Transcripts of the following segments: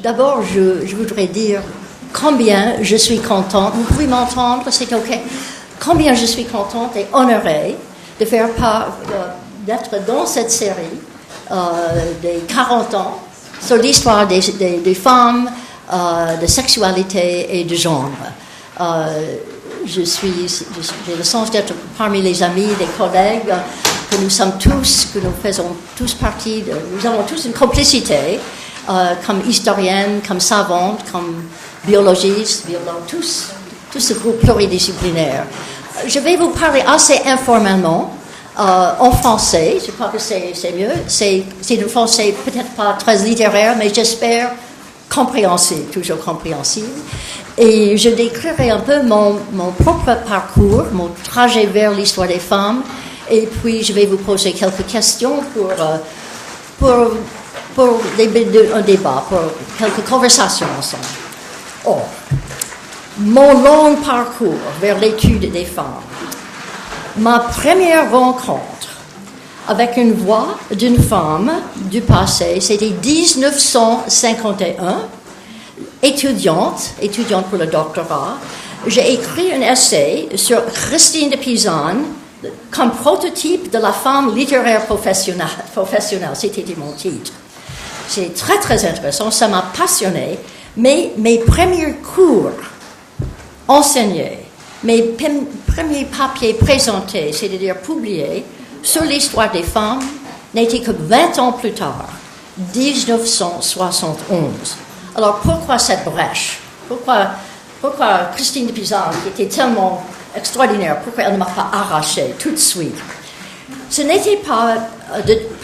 D'abord, je voudrais dire combien je suis contente. Vous pouvez m'entendre, c'est OK. Combien je suis contente et honorée de faire part, d'être dans cette série des 40 ans sur l'histoire des femmes, de sexualité et de genre. J'ai le sens d'être parmi les amis, les collègues, que nous sommes tous, que nous faisons tous partie, nous avons tous une complicité, comme historienne, comme savante, comme biologiste, tous ce groupe pluridisciplinaire. Je vais vous parler assez informellement en français, je crois que c'est mieux. C'est un français peut-être pas très littéraire, mais j'espère compréhensible, toujours compréhensible. Et je décrirai un peu mon propre parcours, mon trajet vers l'histoire des femmes, et puis je vais vous poser quelques questions pour un débat, pour quelques conversations ensemble. Or, mon long parcours vers l'étude des femmes, ma première rencontre avec une voix d'une femme du passé, c'était 1951, étudiante pour le doctorat. J'ai écrit un essai sur Christine de Pisan comme prototype de la femme littéraire professionnelle. C'était mon titre. C'est très, très intéressant, ça m'a passionné. Mais mes premiers cours enseignés, mes premiers papiers présentés, c'est-à-dire publiés, sur l'histoire des femmes, n'étaient que 20 ans plus tard, 1971. Alors pourquoi cette brèche? Pourquoi Christine de Pisan, qui était tellement extraordinaire, pourquoi elle ne m'a pas arraché tout de suite? Ce n'était pas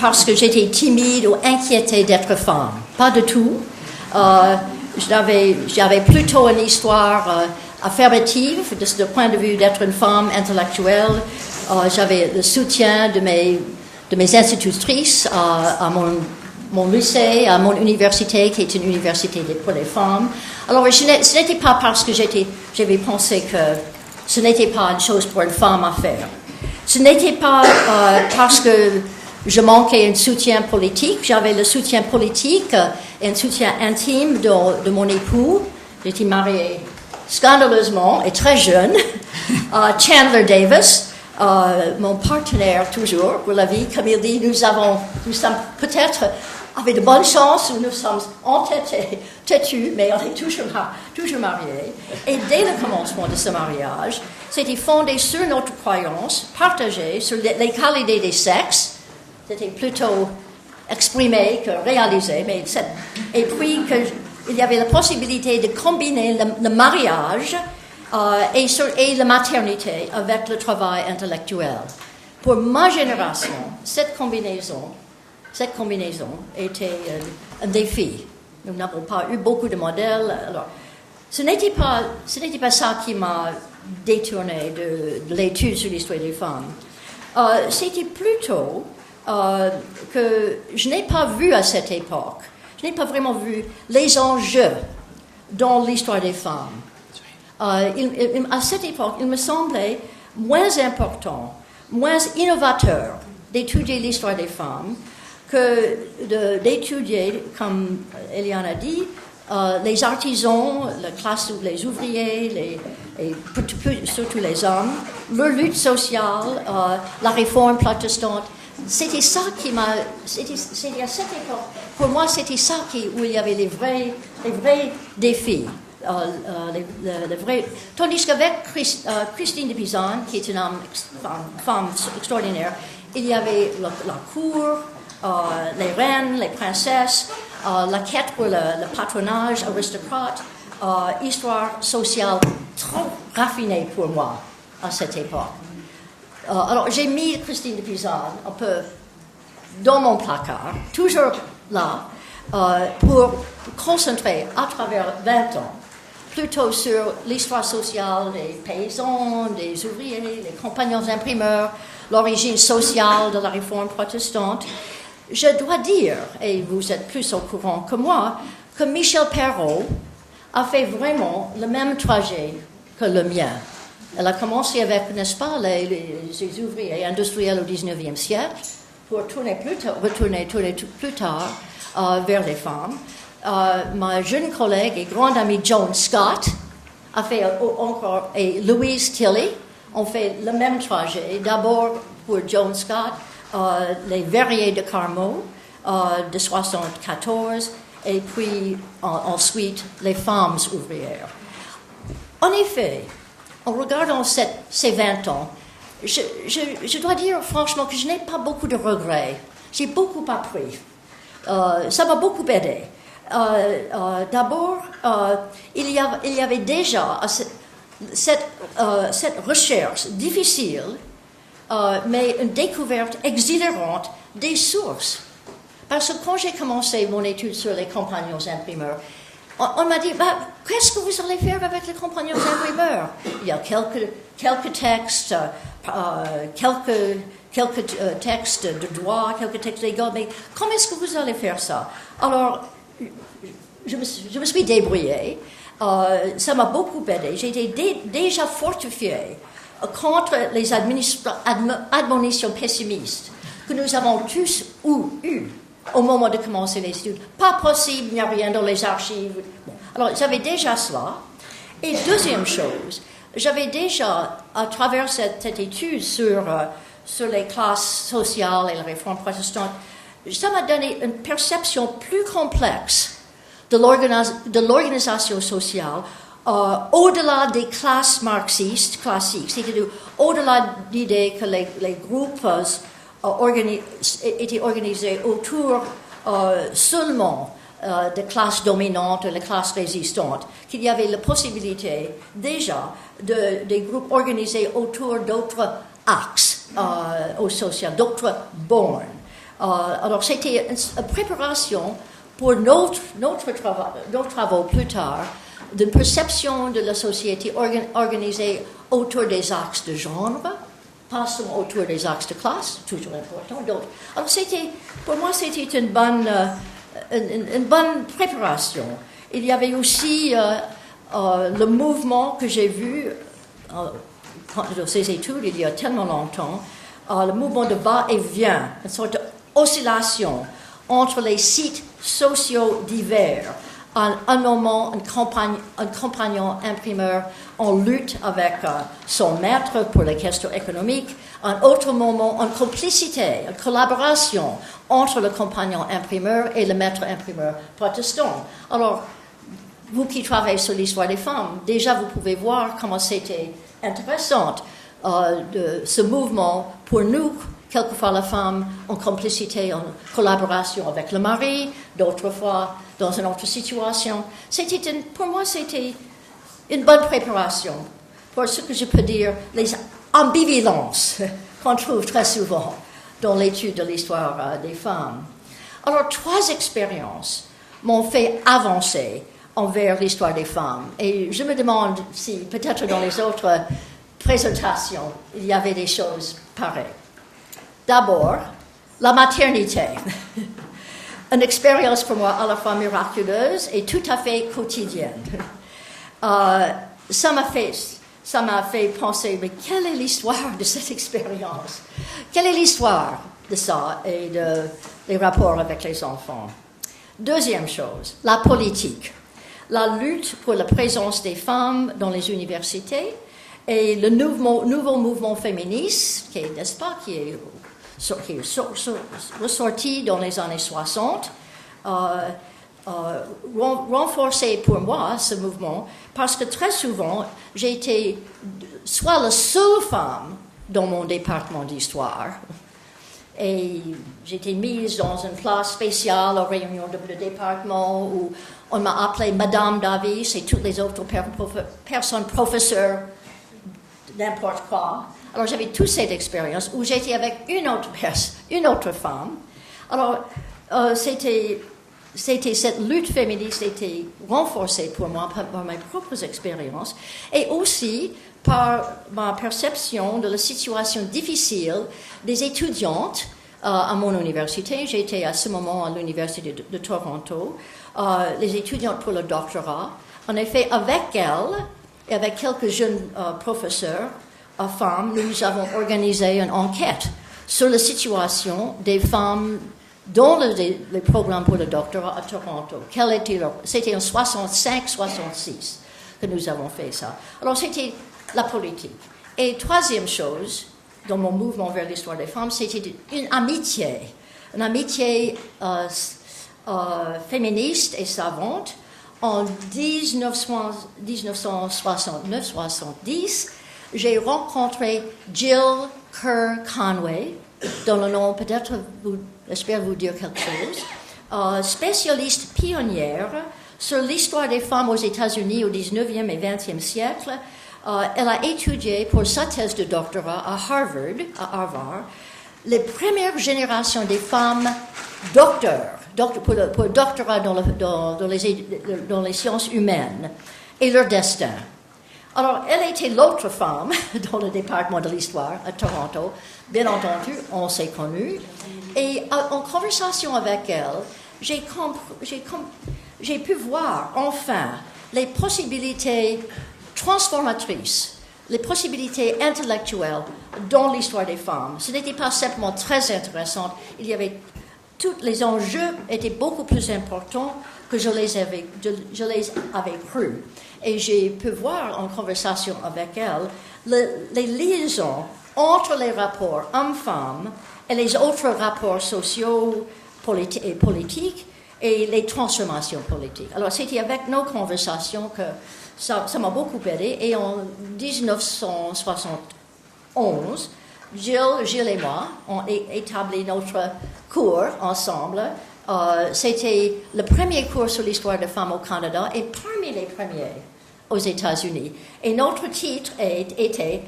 parce que j'étais timide ou inquiétée d'être femme, pas du tout. J'avais plutôt une histoire affirmative, de ce point de vue d'être une femme intellectuelle. J'avais le soutien de mes institutrices à mon lycée, à mon université, qui est une université pour les femmes. Alors, ce n'était pas parce que j'avais pensé que ce n'était pas une chose pour une femme à faire. Ce n'était pas parce que je manquais un soutien politique. J'avais le soutien politique et un soutien intime de mon époux. J'étais mariée scandaleusement et très jeune à Chandler Davis, mon partenaire toujours pour la vie. Comme il dit, nous sommes peut-être avec de bonnes chances où nous sommes entêtés, têtus, mais on est toujours mariés. Et dès le commencement de ce mariage, c'était fondé sur notre croyance, partagée sur l'égalité des sexes. C'était plutôt exprimé que réalisé, et puis qu'il y avait la possibilité de combiner le mariage et la maternité avec le travail intellectuel. Pour ma génération, cette combinaison était un défi. Nous n'avons pas eu beaucoup de modèles. Alors, ce n'était pas ça qui m'a détourné de l'étude sur l'histoire des femmes. C'était plutôt que je n'ai pas vu à cette époque, je n'ai pas vraiment vu les enjeux dans l'histoire des femmes. À cette époque, il me semblait moins important, moins innovateur d'étudier l'histoire des femmes que d'étudier, comme Eliane a dit, les artisans, la classe, les ouvriers, surtout les hommes, leur lutte sociale, la réforme protestante. C'était ça qui m'a... C'était à cette époque. Pour moi, c'était ça où il y avait les vrais défis. Tandis qu'avec Christine de Pisan, qui est une femme extraordinaire, il y avait la cour, les reines, les princesses, la quête pour le patronage aristocrate, histoire sociale trop raffinée pour moi à cette époque. Alors j'ai mis Christine de Pisan un peu dans mon placard, toujours là, pour concentrer à travers 20 ans plutôt sur l'histoire sociale des paysans, des ouvriers, les compagnons imprimeurs, l'origine sociale de la réforme protestante. Je dois dire, et vous êtes plus au courant que moi, que Michel Perrault a fait vraiment le même trajet que le mien. Elle a commencé avec, n'est-ce pas, les ouvriers industriels au XIXe siècle, pour retourner plus tard vers les femmes. ma jeune collègue et grande amie Joan Scott a fait encore, et Louise Tilley ont fait le même trajet. D'abord pour Joan Scott, les verriers de Carmaux de 74, et puis ensuite les femmes ouvrières. En effet, en regardant ces 20 ans, je dois dire franchement que je n'ai pas beaucoup de regrets. J'ai beaucoup appris. Ça m'a beaucoup aidé. D'abord, il y avait déjà cette recherche difficile, mais une découverte exhilarante des sources. Parce que quand j'ai commencé mon étude sur les compagnons imprimeurs, on m'a dit, qu'est-ce que vous allez faire avec les compagnons imprimeurs? Il y a quelques textes, quelques textes de droit, quelques textes légaux, mais comment est-ce que vous allez faire ça? Alors, je me suis débrouillée, ça m'a beaucoup aidé. J'étais déjà fortifiée contre les admonitions pessimistes que nous avons tous eues au moment de commencer les études. Pas possible, il n'y a rien dans les archives. Bon. Alors, j'avais déjà cela. Et deuxième chose, j'avais déjà, à travers cette étude sur les classes sociales et les réformes protestantes, ça m'a donné une perception plus complexe de l'organisation sociale au-delà des classes marxistes classiques, c'est-à-dire au-delà de l'idée que les groupes étaient organisés autour seulement des classes dominantes et les classes résistantes, qu'il y avait la possibilité déjà des groupes organisés autour d'autres axes au social, d'autres bornes. Alors c'était une préparation pour nos travaux plus tard d'une perception de la société organisée autour des axes de genre, pas seulement autour des axes de classe, toujours important. Alors pour moi, c'était une bonne préparation. Il y avait aussi le mouvement que j'ai vu dans ces études il y a tellement longtemps, le mouvement de va-et-vient, une sorte d'oscillation entre les sites sociaux divers. Un moment, un compagnon imprimeur en lutte avec son maître pour les questions économiques. Un autre moment, en complicité, en collaboration entre le compagnon imprimeur et le maître imprimeur protestant. Alors, vous qui travaillez sur l'histoire des femmes, déjà vous pouvez voir comment c'était intéressant de ce mouvement pour nous. Quelquefois, la femme en complicité, en collaboration avec le mari, d'autres fois dans une autre situation. Pour moi, c'était une bonne préparation pour ce que je peux dire, les ambivalences qu'on trouve très souvent dans l'étude de l'histoire des femmes. Alors, 3 expériences m'ont fait avancer envers l'histoire des femmes. Et je me demande si, peut-être dans les autres présentations, il y avait des choses pareilles. D'abord, la maternité. Une expérience pour moi à la fois miraculeuse et tout à fait quotidienne. Ça m'a fait penser, mais quelle est l'histoire de cette expérience? Quelle est l'histoire de ça et des rapports avec les enfants? Deuxième chose, la politique. La lutte pour la présence des femmes dans les universités et le nouveau mouvement féministe, qui est, n'est-ce pas, qui est ressorti dans les années 60, renforcé pour moi ce mouvement, parce que très souvent, j'ai été soit la seule femme dans mon département d'histoire, et j'ai été mise dans une place spéciale aux réunions de département où on m'a appelée Madame Davis et toutes les autres personnes, professeurs, n'importe quoi. Alors, j'avais toute cette expérience où j'étais avec une autre femme. Alors, c'était cette lutte féministe était renforcée pour moi par mes propres expériences et aussi par ma perception de la situation difficile des étudiantes à mon université. J'étais à ce moment à l'université de Toronto, les étudiantes pour le doctorat. En effet, avec elles et avec quelques jeunes professeurs, femmes, nous avons organisé une enquête sur la situation des femmes dans les programmes pour le doctorat à Toronto. C'était en 65-66 que nous avons fait ça. Alors, c'était la politique. Et troisième chose, dans mon mouvement vers l'histoire des femmes, c'était une amitié féministe et savante. En 1969-70, j'ai rencontré Jill Kerr Conway, dont le nom peut-être, j'espère vous dire quelque chose, spécialiste pionnière sur l'histoire des femmes aux États-Unis au 19e et 20e siècle. Elle a étudié pour sa thèse de doctorat à Harvard, les premières générations des femmes docteurs, pour le doctorat dans les sciences humaines et leur destin. Alors, elle était l'autre femme dans le département de l'histoire à Toronto. Bien entendu, on s'est connus. Et en conversation avec elle, j'ai pu voir enfin les possibilités transformatrices, les possibilités intellectuelles dans l'histoire des femmes. Ce n'était pas simplement très intéressant. Tous les enjeux étaient beaucoup plus importants que je les avais cru. Et j'ai pu voir en conversation avec elle les liaisons entre les rapports hommes-femmes et les autres rapports sociaux et politiques et les transformations politiques. Alors, c'était avec nos conversations que ça m'a beaucoup aidé. Et en 1971, Gilles et moi, ont établi notre cours ensemble. C'était le premier cours sur l'histoire des femmes au Canada et parmi les premiers aux États-Unis. Et notre titre était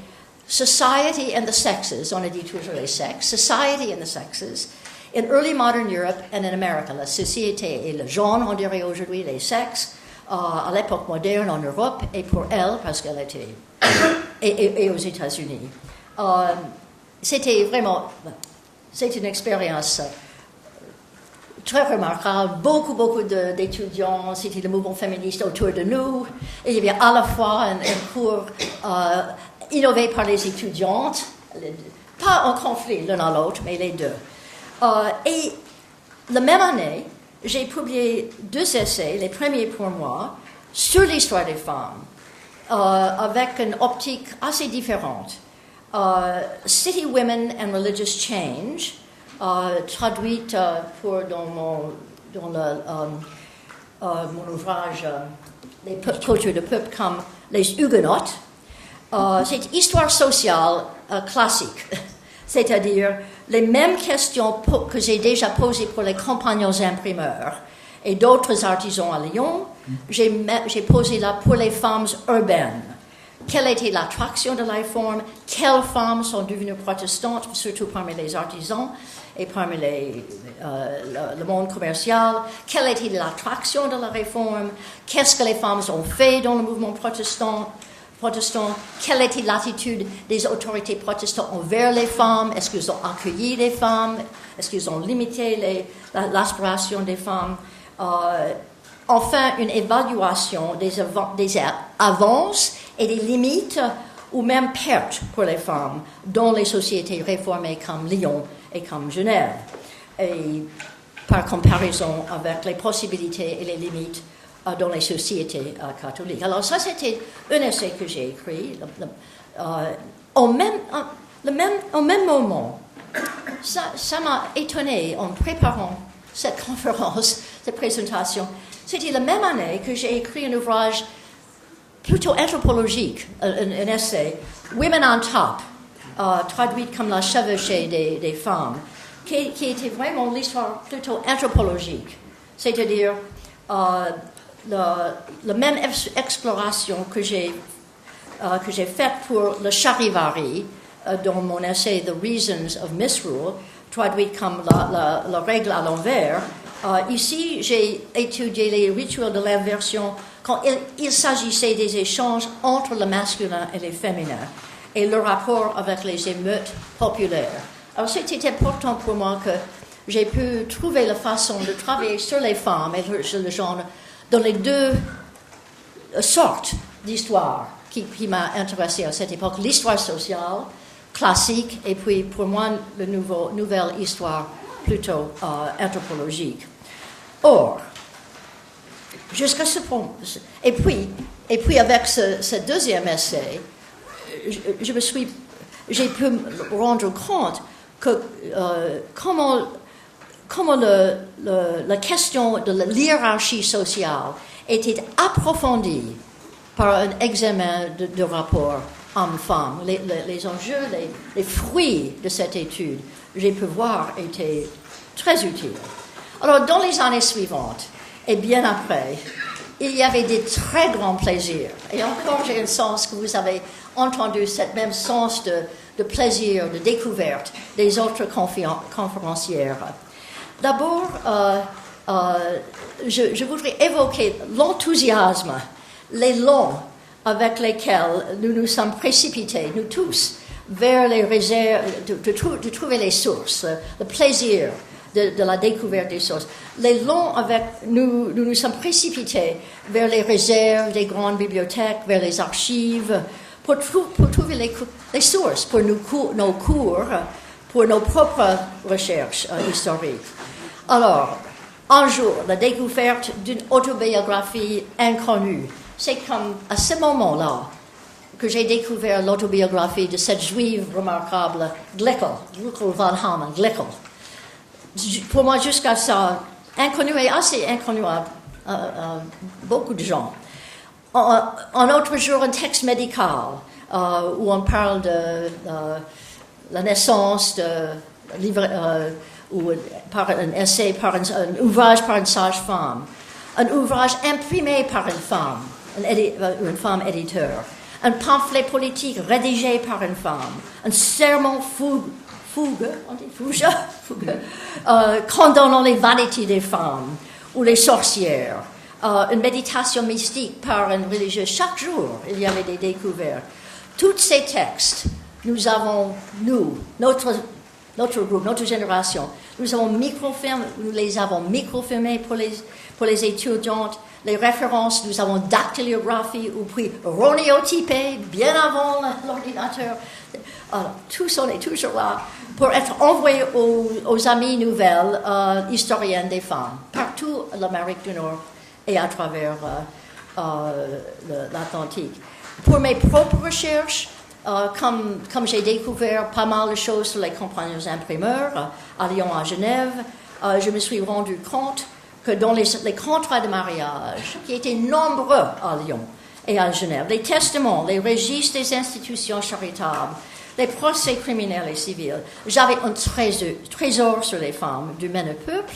Society and the Sexes, on a dit toujours les sexes, Society and the Sexes, in Early Modern Europe and in America. La société et le genre, on dirait aujourd'hui les sexes, à l'époque moderne en Europe et pour elle, parce qu'elle était, et aux États-Unis. C'était une expérience très remarquable, beaucoup d'étudiants, c'était le mouvement féministe autour de nous, et il y avait à la fois un cours innové par les étudiantes, pas en conflit l'un à l'autre, mais les deux. Et la même année, j'ai publié 2 essais, les premiers pour moi, sur l'histoire des femmes, avec une optique assez différente. City Women and Religious Change, traduite dans mon ouvrage Les cultures de peuple comme les Huguenotes. C'est histoire sociale classique, c'est-à-dire les mêmes questions que j'ai déjà posées pour les compagnons imprimeurs et d'autres artisans à Lyon, j'ai posé là pour les femmes urbaines. Quelle était l'attraction de la réforme? Quelles femmes sont devenues protestantes, surtout parmi les artisans et parmi le monde commercial? Quelle était l'attraction de la réforme? Qu'est-ce que les femmes ont fait dans le mouvement protestant? Quelle était l'attitude des autorités protestantes envers les femmes? Est-ce qu'ils ont accueilli les femmes? Est-ce qu'ils ont limité l'aspiration des femmes? Enfin, une évaluation des avances et des limites ou même pertes pour les femmes dans les sociétés réformées comme Lyon et comme Genève, et par comparaison avec les possibilités et les limites dans les sociétés catholiques. Alors ça, c'était un essai que j'ai écrit. Au même moment, ça m'a étonné en préparant cette conférence, cette présentation. C'était la même année que j'ai écrit un ouvrage plutôt anthropologique, un essai, Women on Top, traduit comme la chevauchée des femmes, qui était vraiment l'histoire plutôt anthropologique, c'est-à-dire la même exploration que j'ai faite pour le charivari dans mon essai The Reasons of Misrule, traduit comme la règle à l'envers. Ici, j'ai étudié les rituels de l'inversion quand il s'agissait des échanges entre le masculin et le féminin et le rapport avec les émeutes populaires. Alors, c'était important pour moi que j'ai pu trouver la façon de travailler sur les femmes et sur le genre dans les deux sortes d'histoires qui m'a intéressée à cette époque. L'histoire sociale classique et puis pour moi, la nouvelle histoire plutôt anthropologique. Or, jusqu'à ce point, et puis avec ce deuxième essai, j'ai pu me rendre compte que comment la question de la hiérarchie sociale était approfondie par un examen de rapport homme-femme. Les enjeux, les fruits de cette étude, j'ai pu voir, étaient très utiles. Alors, dans les années suivantes, et bien après, il y avait des très grands plaisirs. Et encore, j'ai le sens que vous avez entendu ce même sens de plaisir, de découverte des autres conférencières. D'abord, je voudrais évoquer l'enthousiasme, l'élan avec lesquels nous nous sommes précipités, nous tous, vers les réserves, de trouver les sources, le plaisir de la découverte des sources. L'élan avec nous sommes précipités vers les réserves des grandes bibliothèques, vers les archives, pour trouver les sources pour nos cours, pour nos propres recherches historiques. Alors, un jour, la découverte d'une autobiographie inconnue. C'est comme à ce moment-là que j'ai découvert l'autobiographie de cette juive remarquable, Glickel Van Hamen, Glickel. Pour moi, jusqu'à ça, inconnu et assez inconnu à beaucoup de gens. Un autre jour, un texte médical où on parle de la naissance ou par un essai, par un ouvrage par une sage-femme, un ouvrage imprimé par une femme éditeur, un pamphlet politique rédigé par une femme, un sermon fougueux, condamnant les vanités des femmes ou les sorcières, une méditation mystique par une religieuse. Chaque jour, il y avait des découvertes. Tous ces textes, nous groupe, notre génération, nous les avons microfilmés pour les étudiantes. Les références, nous avons dactylographie ou puis ronéotypé bien avant l'ordinateur. Alors, tous on est toujours là pour être envoyés aux amies nouvelles historiennes des femmes, partout en Amérique du Nord et à travers l'Atlantique. Pour mes propres recherches, comme j'ai découvert pas mal de choses sur les compagnons imprimeurs à Lyon, à Genève, je me suis rendu compte que dans les contrats de mariage, qui étaient nombreux à Lyon et à Genève, les testaments, les registres des institutions charitables, les procès criminels et civils, j'avais un trésor sur les femmes du même peuple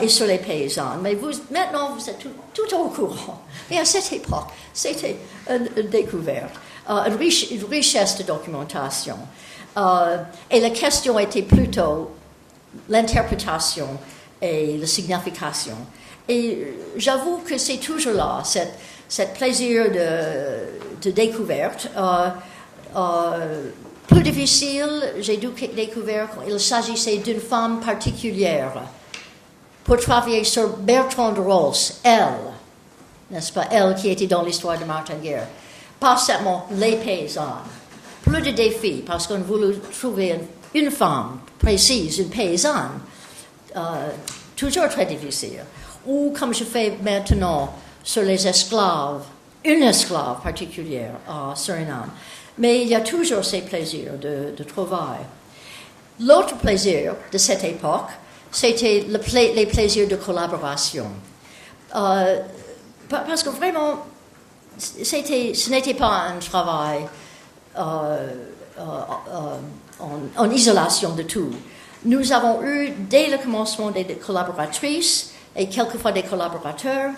et sur les paysannes. Mais maintenant, vous êtes tout au courant. Et à cette époque, c'était une découverte, une richesse de documentation. Et la question était plutôt l'interprétation et la signification. Et j'avoue que c'est toujours là, cette plaisir de découverte. Plus difficile, j'ai découvert qu'il s'agissait d'une femme particulière pour travailler sur Bertrande Rolls, elle, n'est-ce pas, elle qui était dans l'histoire de Martin Guerre. Pas seulement les paysannes. Plus de défis, parce qu'on voulait trouver une femme précise, une paysanne, toujours très difficile. Ou comme je fais maintenant sur les esclaves, une esclave particulière à Suriname. Mais il y a toujours ces plaisirs de travail. L'autre plaisir de cette époque, c'était les plaisirs de collaboration. Parce que vraiment, ce n'était pas un travail en isolation de tout. Nous avons eu, dès le commencement, des collaboratrices et quelquefois des collaborateurs.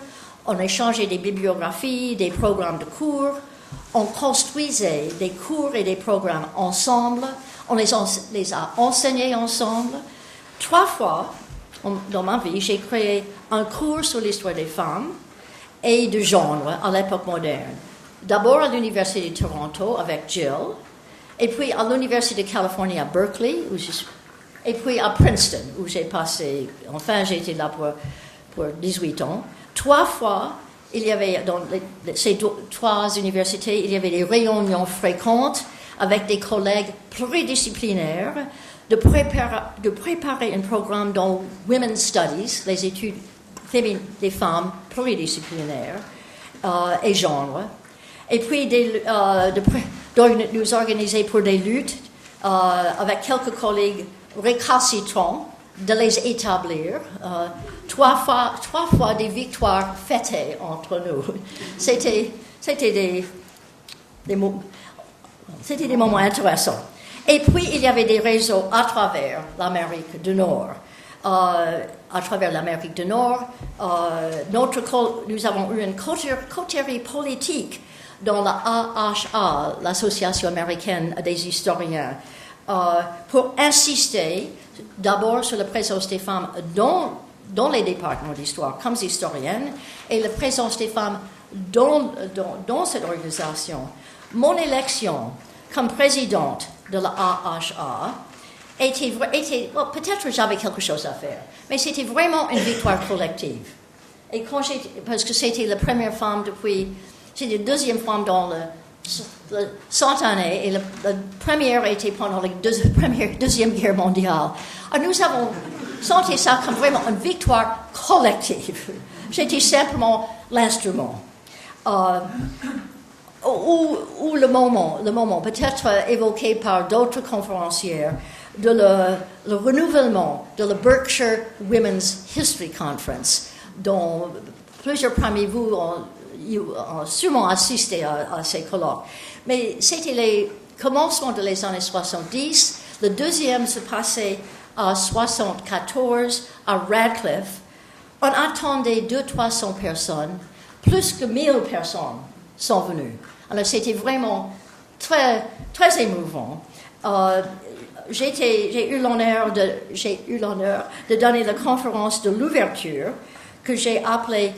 On échangeait des bibliographies, des programmes de cours. On construisait des cours et des programmes ensemble. On les a enseignés ensemble. 3 fois dans ma vie, j'ai créé un cours sur l'histoire des femmes et de genre à l'époque moderne. D'abord à l'Université de Toronto avec Jill, et puis à l'Université de Californie à Berkeley, et puis à Princeton, où j'ai été là pour 18 ans. 3 fois, il y avait, dans ces 3 universités, il y avait des réunions fréquentes avec des collègues pluridisciplinaires de préparer un programme dans Women's Studies, les études des femmes pluridisciplinaires et genre, et puis de nous organiser pour des luttes avec quelques collègues récalcitrants, de les établir. Trois fois des victoires fêtées entre nous. C'était des moments intéressants. Et puis, il y avait des réseaux à travers l'Amérique du Nord. À travers l'Amérique du Nord, nous avons eu une coterie politique dans la AHA, l'Association américaine des historiens, pour insister d'abord sur la présence des femmes dans les départements d'histoire comme historiennes et la présence des femmes dans cette organisation. Mon élection comme présidente de la AHA était peut-être j'avais quelque chose à faire, mais c'était vraiment une victoire collective. Et parce que c'était la première femme c'était la deuxième femme dans le 100 années, et la première était pendant la Deuxième Guerre mondiale. Alors nous avons senti ça comme vraiment une victoire collective. J'étais simplement l'instrument. Ou le moment peut-être évoqué par d'autres conférencières, de le renouvellement de la Berkshire Women's History Conference, dont plusieurs parmi vous ont sûrement assisté à ces colloques. Mais c'était les commencements de les années 70. Le deuxième se passait en 74 à Radcliffe. On attendait 200-300 personnes, plus que 1000 personnes sont venues. Alors c'était vraiment très, très émouvant. J'ai eu l'honneur de donner la conférence de l'ouverture que j'ai appelée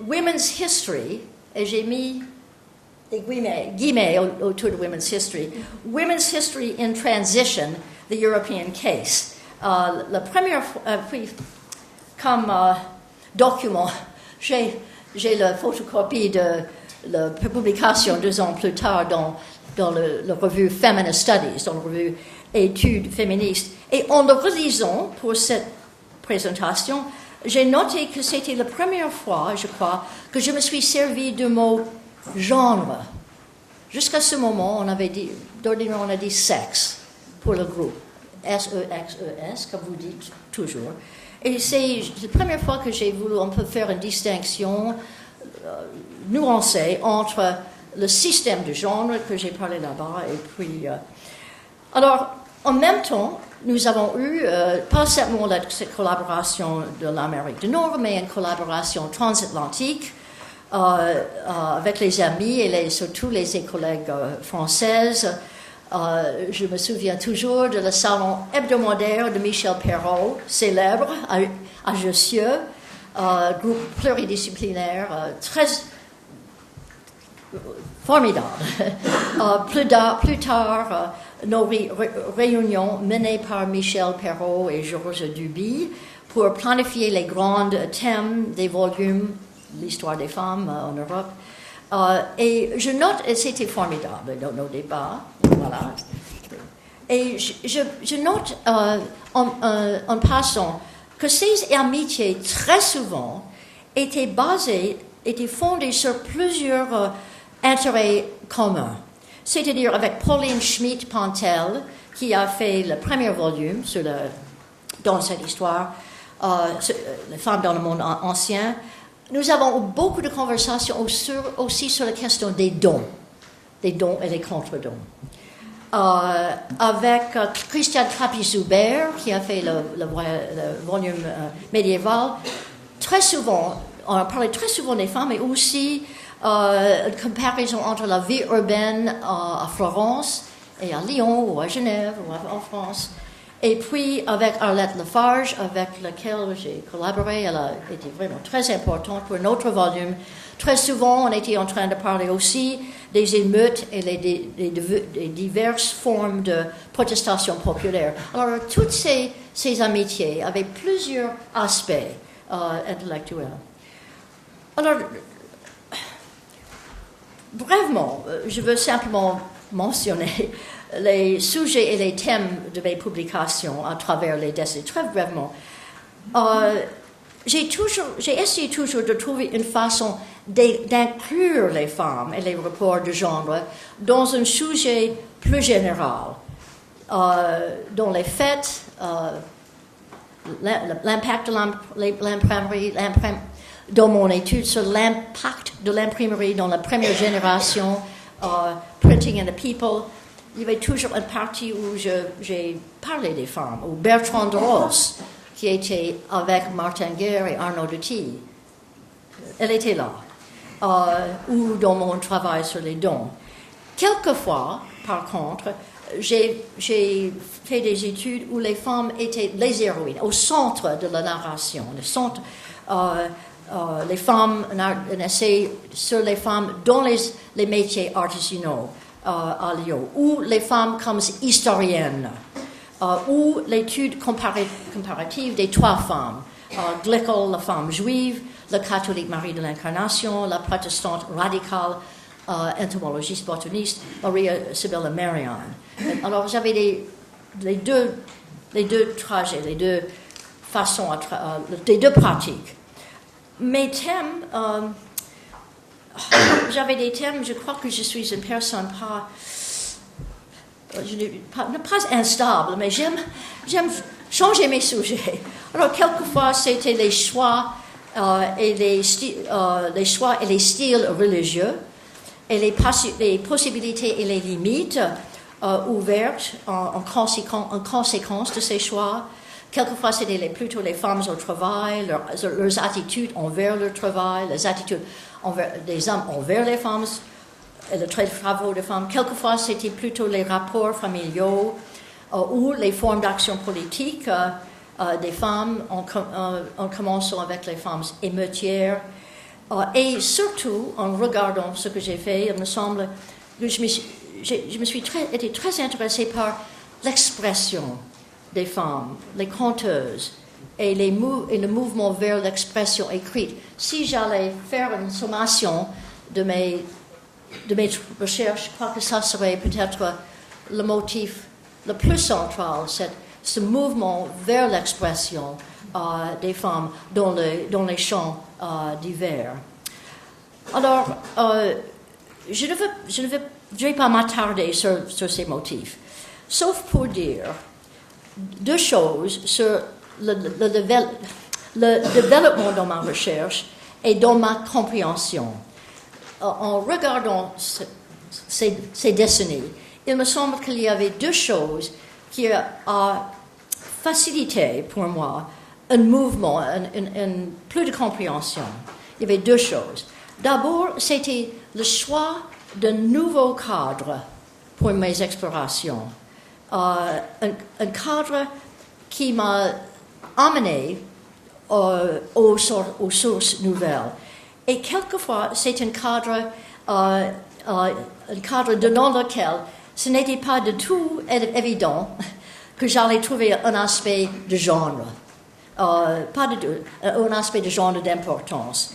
Women's History, et j'ai mis des guillemets autour de Women's History. Women's History in Transition, the European Case. La première fois, puis, comme document, j'ai la photocopie de la publication 2 ans plus tard dans la revue Feminist Studies, dans la revue Études féministes. Et en le relisant pour cette présentation, j'ai noté que c'était la première fois, je crois, que je me suis servi du mot genre. Jusqu'à ce moment, on a dit sexe pour le groupe. S-E-X-E-S, comme vous dites toujours. Et c'est la première fois que j'ai voulu un peu faire une distinction nuancée entre le système de genre que j'ai parlé là-bas et puis... Alors, en même temps, nous avons eu, pas seulement cette collaboration de l'Amérique du Nord, mais une collaboration transatlantique avec les amis et surtout les collègues françaises. Je me souviens toujours de le salon hebdomadaire de Michel Perrault, célèbre, à Jussieu, groupe pluridisciplinaire, très formidable. Plus tard, nos réunions menées par Michel Perrault et Georges Duby pour planifier les grands thèmes des volumes, l'histoire des femmes en Europe. Et je note, et c'était formidable dans nos débats, voilà. Et je note en passant que ces amitiés très souvent étaient fondées sur plusieurs intérêts communs. C'est-à-dire avec Pauline Schmidt-Pantel, qui a fait le premier volume dans cette histoire, les femmes dans le monde ancien. Nous avons eu beaucoup de conversations aussi sur la question des dons et des contre-dons. Avec Christiane Trapi-Zuber, qui a fait le volume médiéval, très souvent, on a parlé très souvent des femmes, mais aussi une comparaison entre la vie urbaine à Florence et à Lyon ou à Genève ou en France. Et puis avec Arlette Lafarge, avec laquelle j'ai collaboré, elle a été vraiment très importante pour notre volume. Très souvent, on était en train de parler aussi des émeutes et des diverses formes de protestation populaire. Alors, toutes ces amitiés avaient plusieurs aspects intellectuels. Alors, brièvement, je veux simplement mentionner les sujets et les thèmes de mes publications à travers les décennies. Très brièvement, j'ai essayé toujours de trouver une façon d'inclure les femmes et les rapports de genre dans un sujet plus général, dans les fêtes, l'impact de l'imprimerie, dans mon étude sur l'impact de l'imprimerie dans la première génération, Printing and the People. Il y avait toujours une partie où j'ai parlé des femmes, ou Bertrand de Ross, qui était avec Martin Guerre et Arnaud de Tilly. Elle était là. Ou dans mon travail sur les dons. Quelquefois, par contre, j'ai fait des études où les femmes étaient les héroïnes, au centre de la narration. Les femmes, un essai sur les femmes dans les métiers artisanaux à Lyon, ou les femmes comme historiennes, ou l'étude comparative des trois femmes, Glickel, la femme juive, la catholique Marie de l'Incarnation, la protestante radicale, entomologiste botaniste, Maria-Sibylla Merian. Alors j'avais les deux trajets, les deux façons, les deux pratiques. Mes thèmes, j'avais des thèmes, je crois que je suis une personne pas instable, mais j'aime changer mes sujets. Alors, quelquefois, c'était les choix et les styles religieux et les possibilités et les limites ouvertes en conséquence de ces choix. Quelquefois, c'était plutôt les femmes au travail, leurs attitudes envers le travail, les attitudes des hommes envers les femmes, et le travail des femmes. Quelquefois, c'était plutôt les rapports familiaux ou les formes d'action politique des femmes, en commençant avec les femmes émeutières. Et surtout, en regardant ce que j'ai fait, il me semble que je me suis été très intéressée par l'expression des femmes, les conteuses et le mouvement vers l'expression écrite. Si j'allais faire une sommation de mes recherches, je crois que ça serait peut-être le motif le plus central, ce mouvement vers l'expression des femmes dans les champs divers. Alors, je ne vais pas m'attarder sur ces motifs, sauf pour dire deux choses sur le développement dans ma recherche et dans ma compréhension. En regardant ces décennies, il me semble qu'il y avait deux choses qui ont facilité pour moi un mouvement, plus de compréhension. Il y avait deux choses. D'abord, c'était le choix d'un nouveau cadre pour mes explorations. Un cadre qui m'a amené aux sources nouvelles. Et quelquefois, c'est un cadre dans lequel ce n'était pas du tout évident que j'allais trouver un aspect de genre, un aspect de genre d'importance.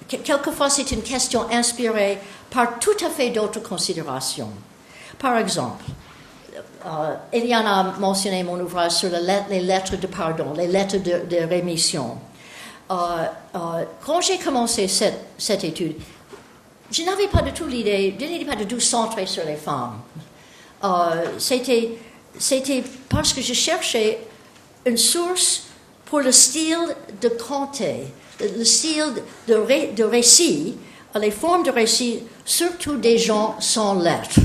Quelquefois, c'est une question inspirée par tout à fait d'autres considérations. Par exemple, Eliane a mentionné mon ouvrage sur les lettres de pardon, les lettres de rémission. Quand j'ai commencé cette étude, je n'avais pas du tout l'idée, je n'étais pas du tout centrée sur les femmes. C'était parce que je cherchais une source pour le style de conter, le style de récit, les formes de récit, surtout des gens sans lettres.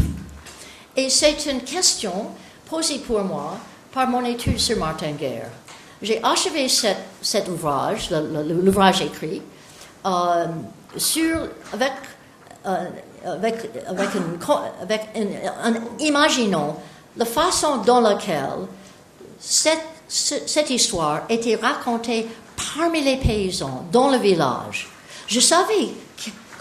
Et c'est une question posée pour moi par mon étude sur Martin Guerre. J'ai achevé cet ouvrage, l'ouvrage écrit, en imaginant la façon dans laquelle cette histoire était racontée parmi les paysans, dans le village. Je savais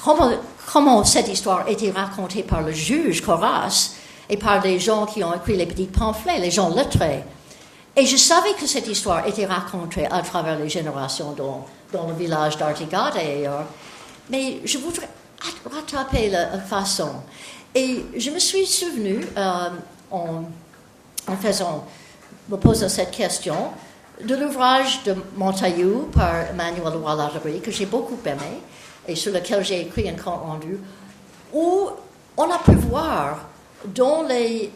comment cette histoire était racontée par le juge Corras et par les gens qui ont écrit les petits pamphlets, les gens lettrés. Et je savais que cette histoire était racontée à travers les générations dans le village d'Artigata et ailleurs. Mais je voudrais rattraper la façon. Et je me suis souvenu, en me posant cette question, de l'ouvrage de Montaillou par Emmanuel Walladry, que j'ai beaucoup aimé, et sur lequel j'ai écrit un compte rendu, où on a pu voir dans les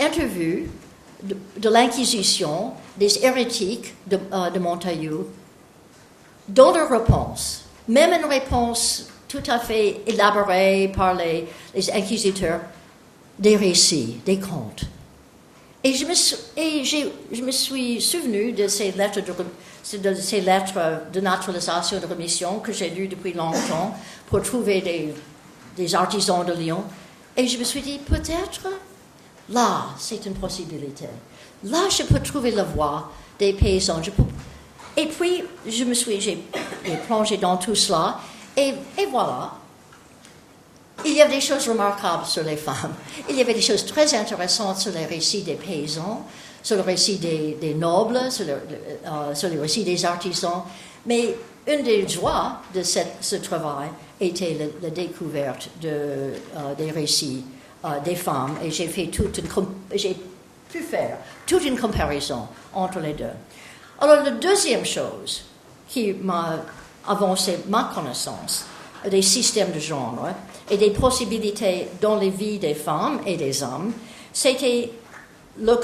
interviews de l'Inquisition des hérétiques de Montaillou, dans leurs réponses, même une réponse tout à fait élaborée par les inquisiteurs, des récits, des contes. Et je me suis souvenu de ces lettres de naturalisation de remission que j'ai lues depuis longtemps pour trouver des artisans de Lyon. Et je me suis dit, peut-être, là, c'est une possibilité. Là, je peux trouver la voie des paysans. Et puis, j'ai plongé dans tout cela. Et voilà. Il y avait des choses remarquables sur les femmes. Il y avait des choses très intéressantes sur les récits des paysans, sur le récit des nobles, sur le récit des artisans. Mais une des joies de ce travail était la découverte des récits des femmes. Et j'ai pu faire toute une comparaison entre les deux. Alors, la deuxième chose qui m'a avancé ma connaissance des systèmes de genre et des possibilités dans les vies des femmes et des hommes, c'était la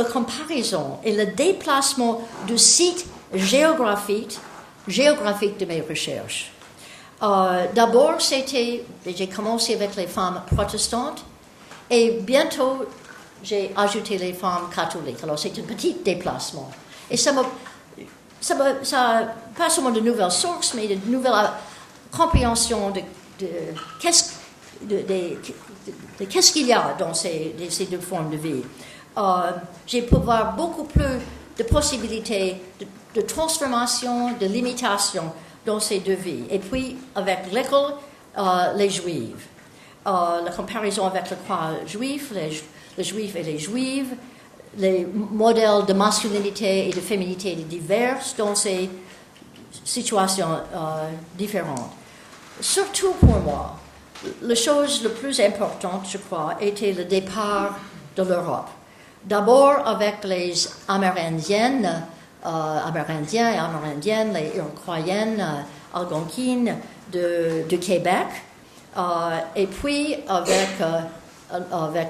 comparaison et le déplacement du site géographique de mes recherches. D'abord, j'ai commencé avec les femmes protestantes et bientôt j'ai ajouté les femmes catholiques. Alors c'est un petit déplacement. Et ça pas seulement de nouvelles sources, mais de nouvelles compréhensions de qu'est-ce qu'il y a dans ces deux formes de vie. J'ai pu voir beaucoup plus de possibilités de transformation, de limitation dans ces deux vies. Et puis, avec l'école, les Juifs. La comparaison avec le croix juif, les Juifs et les Juives, les modèles de masculinité et de féminité divers dans ces situations différentes. Surtout pour moi, la chose la plus importante, je crois, était le départ de l'Europe. D'abord avec les Amérindiens et Amérindiennes, les Iroquoiennes, Algonquines de Québec, et puis avec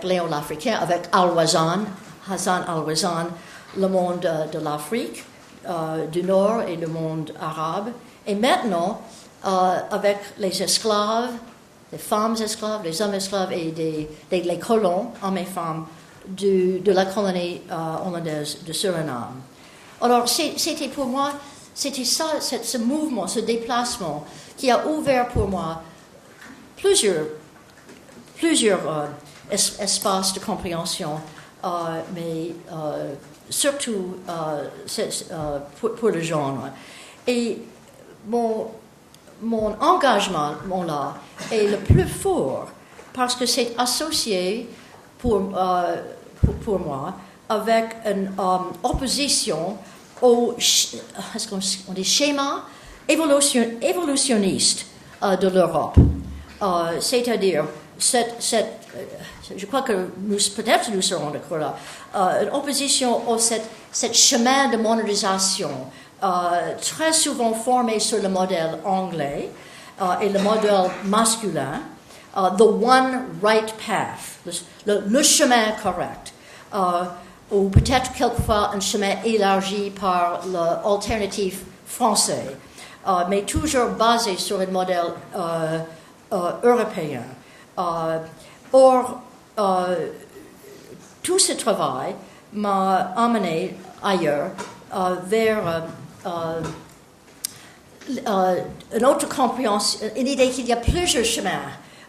Léon l'Africain, avec Hassan Al-Wazan, le monde de l'Afrique du Nord et le monde arabe. Et maintenant, avec les esclaves, les femmes esclaves, les hommes esclaves et les colons, hommes et femmes, de la colonie hollandaise de Suriname. Alors, c'était pour moi, c'était ça, ce mouvement, ce déplacement qui a ouvert pour moi plusieurs espaces de compréhension, mais surtout pour le genre. Et mon engagement là est le plus fort parce que c'est associé pour moi avec une opposition au schéma évolutionniste de l'Europe. C'est-à-dire, je crois que peut-être nous serons d'accord là, une opposition à ce chemin de modernisation très souvent formé sur le modèle anglais et le modèle masculin, the one right path, le chemin correct, ou peut-être quelquefois un chemin élargi par l'alternative français, mais toujours basé sur un modèle européen. Or, tout ce travail m'a amené ailleurs vers une autre compréhension, une idée qu'il y a plusieurs chemins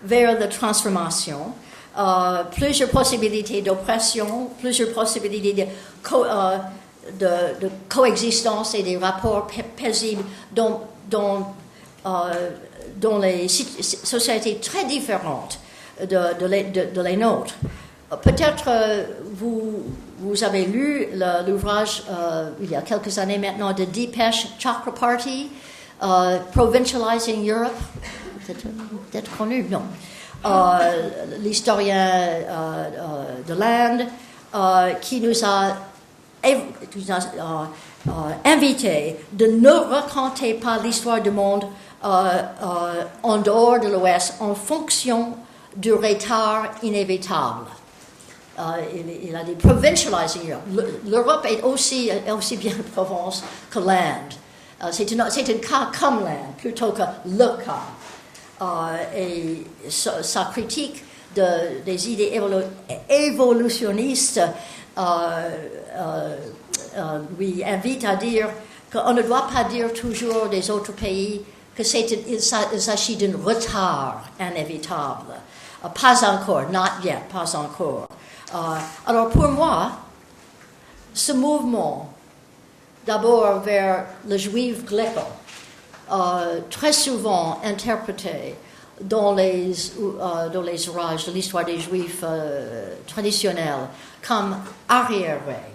vers la transformation, plusieurs possibilités d'oppression, plusieurs possibilités de coexistence et des rapports paisibles dans les sociétés très différentes de les nôtres. Peut-être vous avez lu l'ouvrage il y a quelques années maintenant de Deepesh Chakrabarty, Provincializing Europe. peut-être connu, non. L'historien de l'Inde qui nous a invité de ne raconter pas l'histoire du monde en dehors de l'Ouest en fonction du retard inévitable. Il a dit provincializing Europe. L'Europe est aussi bien une province que l'Inde. C'est un cas comme l'Inde plutôt que le cas. Et sa critique des idées évolutionnistes lui invite à dire qu'on ne doit pas dire toujours des autres pays que il s'agit d'un retard inévitable. Pas encore, not yet, pas encore. Alors pour moi, ce mouvement, d'abord vers le juif gréco, très souvent interprété dans les ouvrages de l'histoire des juifs traditionnels comme arriérés,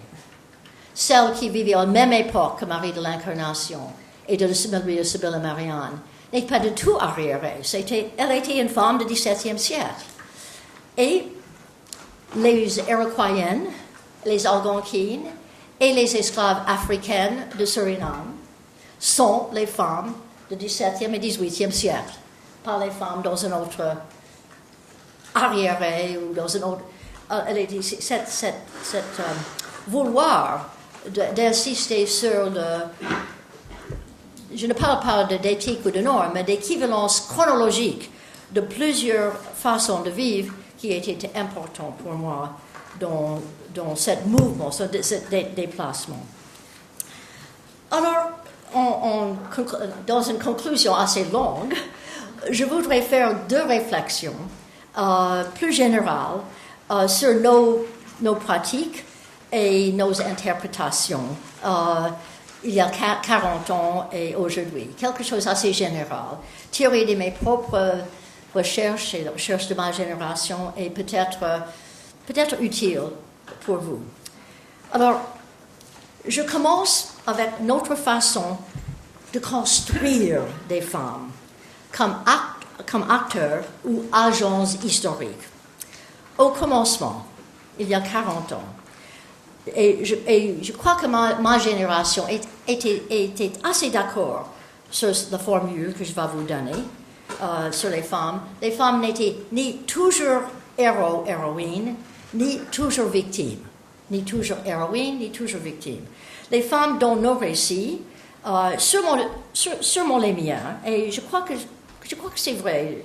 celle qui vivait à la même époque que Marie de l'Incarnation et de Sibylle et Marianne, n'est pas du tout arriérée. Elle était une femme du XVIIe siècle. Et les Iroquoiennes, les Algonquines et les esclaves africaines de Suriname sont les femmes du XVIIe et XVIIIe siècle, pas les femmes dans un autre arriéré ou dans un autre... vouloir d'insister sur je ne parle pas d'éthique ou de normes, mais d'équivalence chronologique de plusieurs façons de vivre qui étaient importantes pour moi dans ce mouvement, ce déplacement. Alors, dans une conclusion assez longue, je voudrais faire deux réflexions plus générales sur nos pratiques et nos interprétations il y a 40 ans et aujourd'hui. Quelque chose d'assez général, tiré de mes propres recherches et les recherches de ma génération et peut-être utile pour vous. Alors, je commence avec notre façon de construire des femmes comme acteurs ou agents historiques. Au commencement, il y a 40 ans, et je crois que ma génération était assez d'accord sur la formule que je vais vous donner sur les femmes. Les femmes n'étaient ni toujours héros, héroïnes, ni toujours victimes. Ni toujours héroïnes, ni toujours victimes. Les femmes dans nos récits, sûrement les miens, et je crois que c'est vrai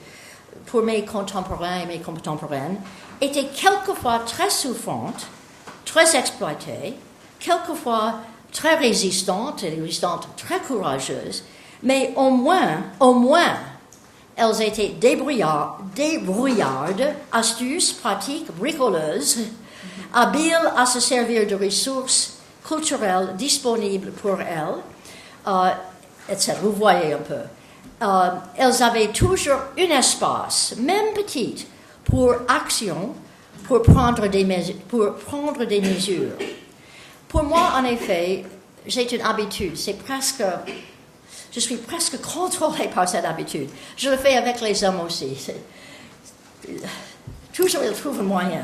pour mes contemporains et mes contemporaines, étaient quelquefois très souffrantes, très exploitées, quelquefois très résistantes, très courageuses, mais au moins, elles étaient débrouillardes, astuces, pratiques, bricoleuses, habiles à se servir de ressources culturelles disponibles pour elles, etc. Vous voyez un peu. Elles avaient toujours un espace, même petit, pour action, pour prendre des mesures. Pour moi, en effet, j'ai une habitude. Je suis presque contrôlée par cette habitude. Je le fais avec les hommes aussi. Toujours, ils trouvent un moyen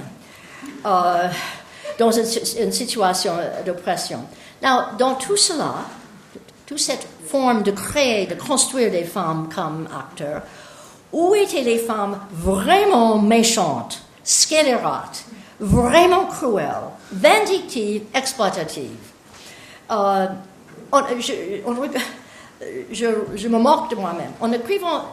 dans une situation d'oppression. Dans tout cela, toute cette forme de créer, de construire des femmes comme acteurs, où étaient les femmes vraiment méchantes, scélérates, vraiment cruelles, vindictives, exploitatives? Je me moque de moi-même. En écrivant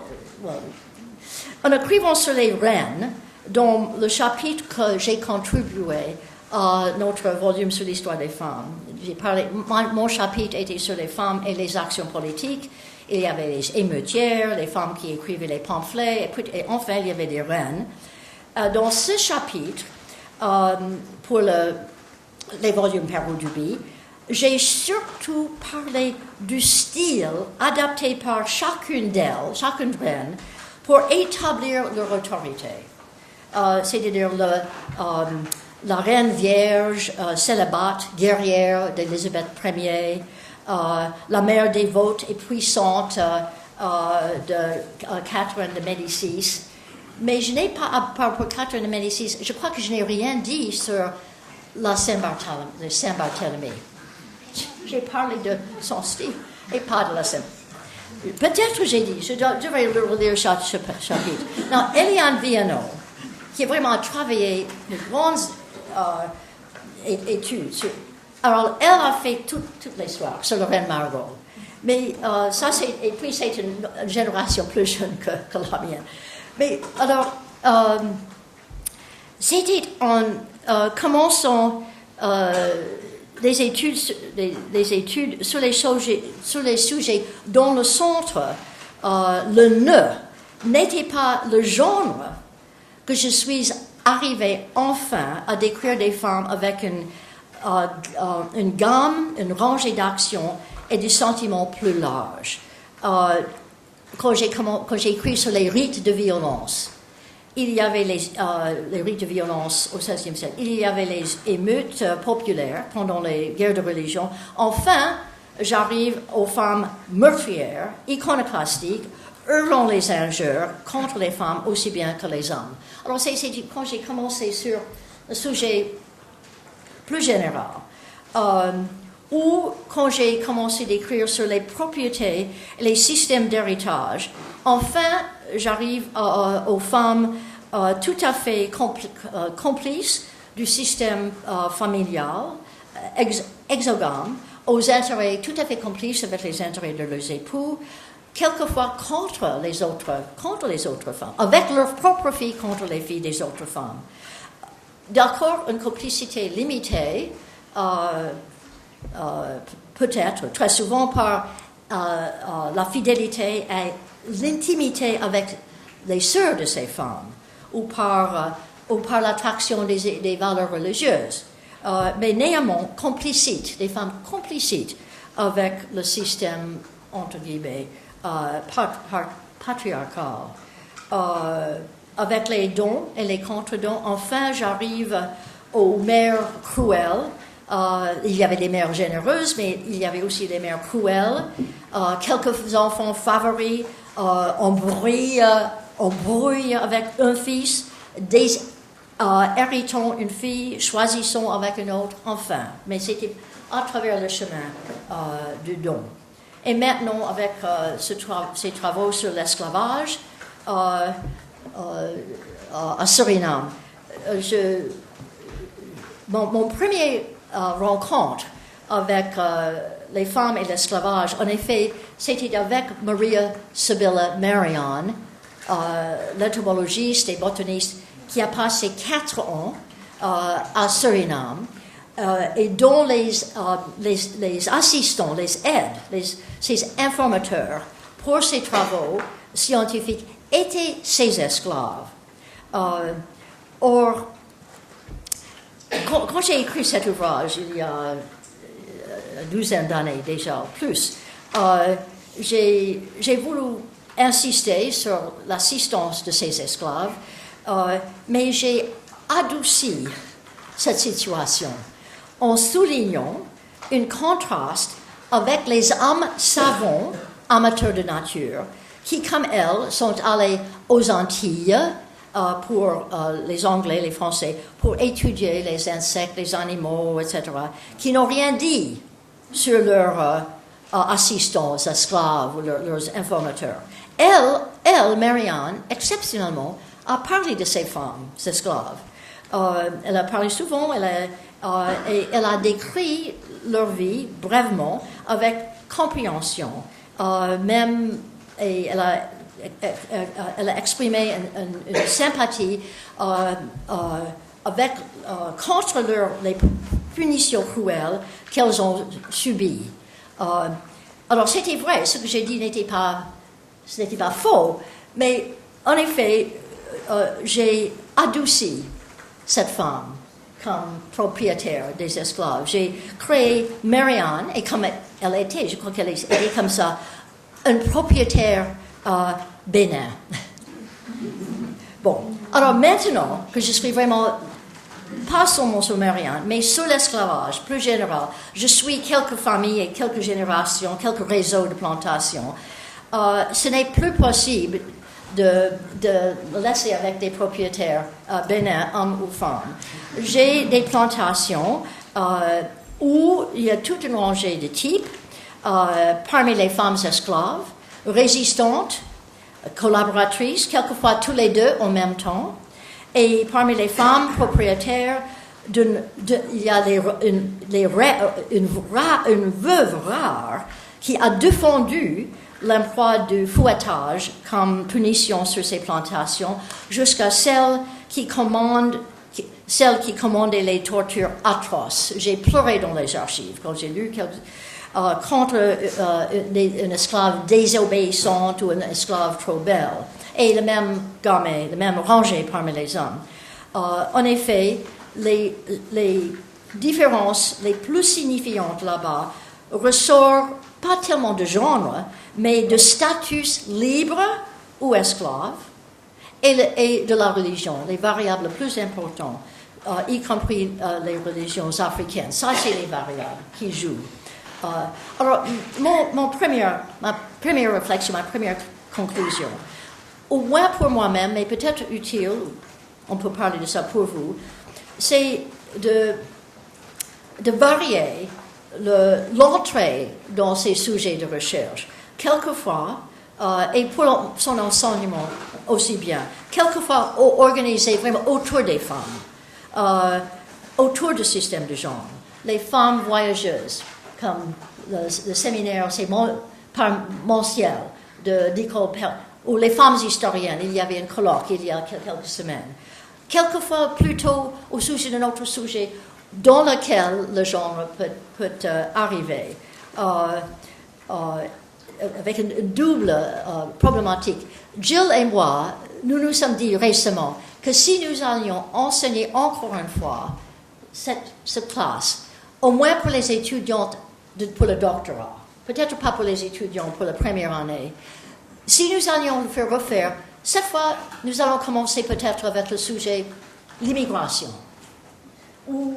sur les reines, dans le chapitre que j'ai contribué à notre volume sur l'histoire des femmes, mon chapitre était sur les femmes et les actions politiques. Il y avait les émeutières, les femmes qui écrivaient les pamphlets, et enfin il y avait les reines. Dans ce chapitre, pour les volumes Perrault-Duby, j'ai surtout parlé du style adapté par chacune d'elles, chacune reine, pour établir leur autorité. C'est-à-dire la reine vierge, célibate, guerrière d'Élisabeth Ier, la mère dévote et puissante de Catherine de Médicis. Mais je n'ai pas, pour Catherine de Médicis, je crois que je n'ai rien dit sur la Saint-Barthélemy. J'ai parlé de son style et pas de la Saint. Peut-être j'ai dit, je devrais relire chaque chapitre. Non, Eliane Viano, qui a vraiment travaillé de grandes études. Alors, elle a fait toute l'histoire sur le reine Margot. Mais et puis c'est une génération plus jeune que la mienne. Mais alors, c'était en commençant des études sur les sujets dont le centre, le nœud, n'était pas le genre, que je suis arrivée enfin à décrire des femmes avec une gamme, une rangée d'actions et des sentiments plus larges. Quand j'ai écrit sur les rites de violence, il y avait les rites de violence au XVIe siècle, il y avait les émeutes populaires pendant les guerres de religion. Enfin, j'arrive aux femmes meurtrières, iconoclastiques, hurlant les injures contre les femmes aussi bien que les hommes. Alors, c'est quand j'ai commencé sur le sujet plus général, ou quand j'ai commencé d'écrire sur les propriétés et les systèmes d'héritage, enfin, j'arrive aux femmes tout à fait complices du système familial, exogame, aux intérêts tout à fait complices avec les intérêts de leurs époux, quelquefois contre les autres femmes, avec leurs propres filles contre les filles des autres femmes. D'accord, une complicité limitée, peut-être, très souvent par la fidélité et l'intimité avec les sœurs de ces femmes, ou par l'attraction des valeurs religieuses, mais néanmoins complicites, des femmes complicites avec le système, entre guillemets, patriarcal. Avec les dons et les contre-dons, enfin j'arrive aux mères cruelles. Il y avait des mères généreuses, mais il y avait aussi des mères cruelles. Quelques enfants favoris, embrouillent avec un fils, héritons une fille, choisissons avec une autre, enfin. Mais c'était à travers le chemin du don. Et maintenant, avec ces travaux sur l'esclavage à Suriname, mon premier rencontre avec les femmes et l'esclavage, en effet, c'était avec Maria Sibylla Marion, l'entomologiste et botaniste qui a passé 4 ans à Suriname, et dont les assistants, les aides, ses informateurs pour ses travaux scientifiques étaient ses esclaves. Or, quand j'ai écrit cet ouvrage, il y a une douzaine d'années déjà, plus, j'ai voulu insister sur l'assistance de ces esclaves, mais j'ai adouci cette situation en soulignant un contraste avec les hommes savants, amateurs de nature, qui, comme elles, sont allés aux Antilles pour les Anglais, les Français, pour étudier les insectes, les animaux, etc., qui n'ont rien dit sur leurs assistants, esclaves, ou leurs informateurs. Elle, Marianne, exceptionnellement, a parlé de ces femmes, ces esclaves. Elle a parlé souvent, et elle a décrit leur vie brièvement, avec compréhension. Et elle a exprimé une sympathie contre les punitions cruelles qu'elles ont subies. Alors c'était vrai, ce que j'ai dit ce n'était pas faux, mais en effet, j'ai adouci cette femme comme propriétaire des esclaves. J'ai créé Marianne, et comme elle était, je crois qu'elle était comme ça, un propriétaire bénin. Bon, alors maintenant que je suis vraiment, pas seulement sur Marianne, mais sur l'esclavage plus général, je suis quelques familles et quelques générations, quelques réseaux de plantations. ce n'est plus possible de laisser avec des propriétaires bénins, hommes ou femmes. J'ai des plantations où il y a toute une rangée de types, parmi les femmes esclaves, résistantes, collaboratrices, quelquefois tous les deux en même temps, et parmi les femmes propriétaires, il y a une veuve rare qui a défendu l'emploi du fouettage comme punition sur ces plantations, jusqu'à celle qui commandait les tortures atroces. J'ai pleuré dans les archives quand j'ai lu contre une esclave désobéissante ou une esclave trop belle, et le même gamin, le même rangé parmi les hommes. En effet, les différences les plus signifiantes là-bas ressortent pas tellement de genre, mais de statut libre ou esclave, et de la religion, les variables les plus importantes, y compris les religions africaines. Ça, c'est les variables qui jouent. Alors, ma première réflexion, ma première conclusion, au moins pour moi-même, mais peut-être utile, on peut parler de ça pour vous, c'est de varier l'entrée dans ces sujets de recherche. Quelquefois, et pour son enseignement aussi bien, quelquefois organisé vraiment autour des femmes, autour du système de genre. Les femmes voyageuses, comme le séminaire, c'est mensuel d'école, ou les femmes historiennes, il y avait un colloque il y a quelques semaines. Quelquefois plutôt au sujet d'un autre sujet dans lequel le genre peut arriver, avec une double problématique. Jill et moi, nous nous sommes dit récemment que si nous allions enseigner encore une fois cette classe, au moins pour les étudiantes pour le doctorat, peut-être pas pour les étudiants pour la première année, si nous allions le faire refaire, cette fois, nous allons commencer peut-être avec le sujet l'immigration ou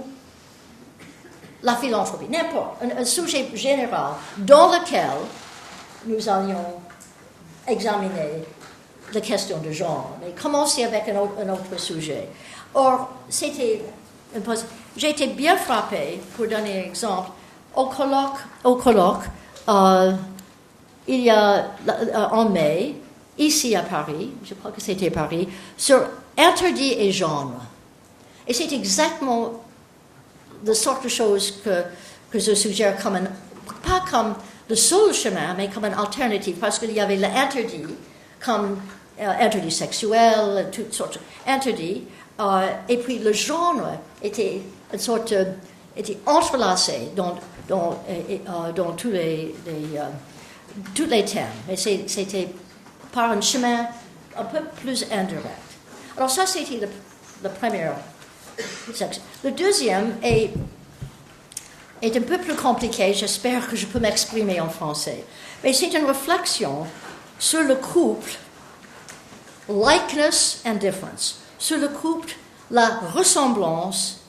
la philanthropie, n'importe, un sujet général dans lequel nous allions examiner la question de genre, mais commencer avec un autre sujet. Or, j'ai été bien frappée, pour donner un exemple, au colloque, il y a en mai, ici à Paris, je crois que c'était Paris, sur interdit et genre. Et c'est exactement la sorte de choses que je suggère pas comme le seul chemin, mais comme une alternative, parce qu'il y avait l'interdit, comme interdit sexuel, toutes sortes d'interdits, et puis le genre était une sorte, était entrelacé dans tous les thèmes, mais c'était par un chemin un peu plus indirect. Alors ça, c'était la première section. Le deuxième est un peu plus compliqué, j'espère que je peux m'exprimer en français, mais c'est une réflexion sur le couple likeness and difference, sur le couple, la ressemblance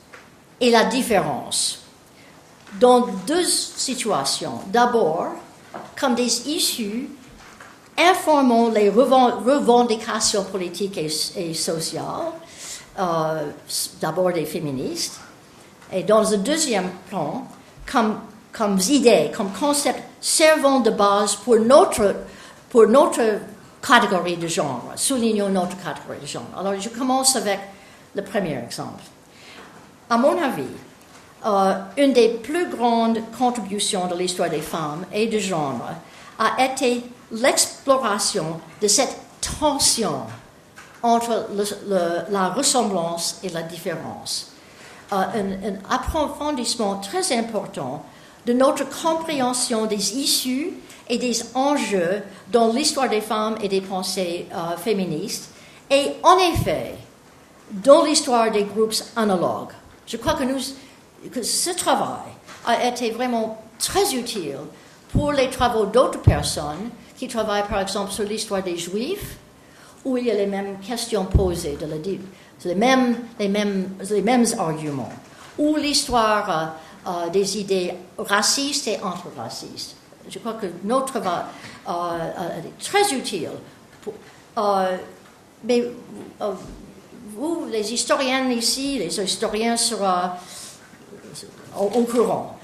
et la différence, dans deux situations. D'abord, comme des issues informant les revendications politiques et sociales, d'abord des féministes, et dans un deuxième plan, comme idée, comme concept servant de base pour notre catégorie de genre, soulignons notre catégorie de genre. Alors, je commence avec le premier exemple. À mon avis, une des plus grandes contributions de l'histoire des femmes et du genre a été l'exploration de cette tension entre la ressemblance et la différence. Un approfondissement très important de notre compréhension des issues et des enjeux dans l'histoire des femmes et des pensées féministes, et en effet, dans l'histoire des groupes analogues. Je crois que ce travail a été vraiment très utile pour les travaux d'autres personnes qui travaillent par exemple sur l'histoire des Juifs, où il y a les mêmes questions posées, les mêmes arguments, ou l'histoire des idées racistes et anti-racistes. je crois que notre va est très utile. Mais vous, les historiennes ici, les historiens seront au courant.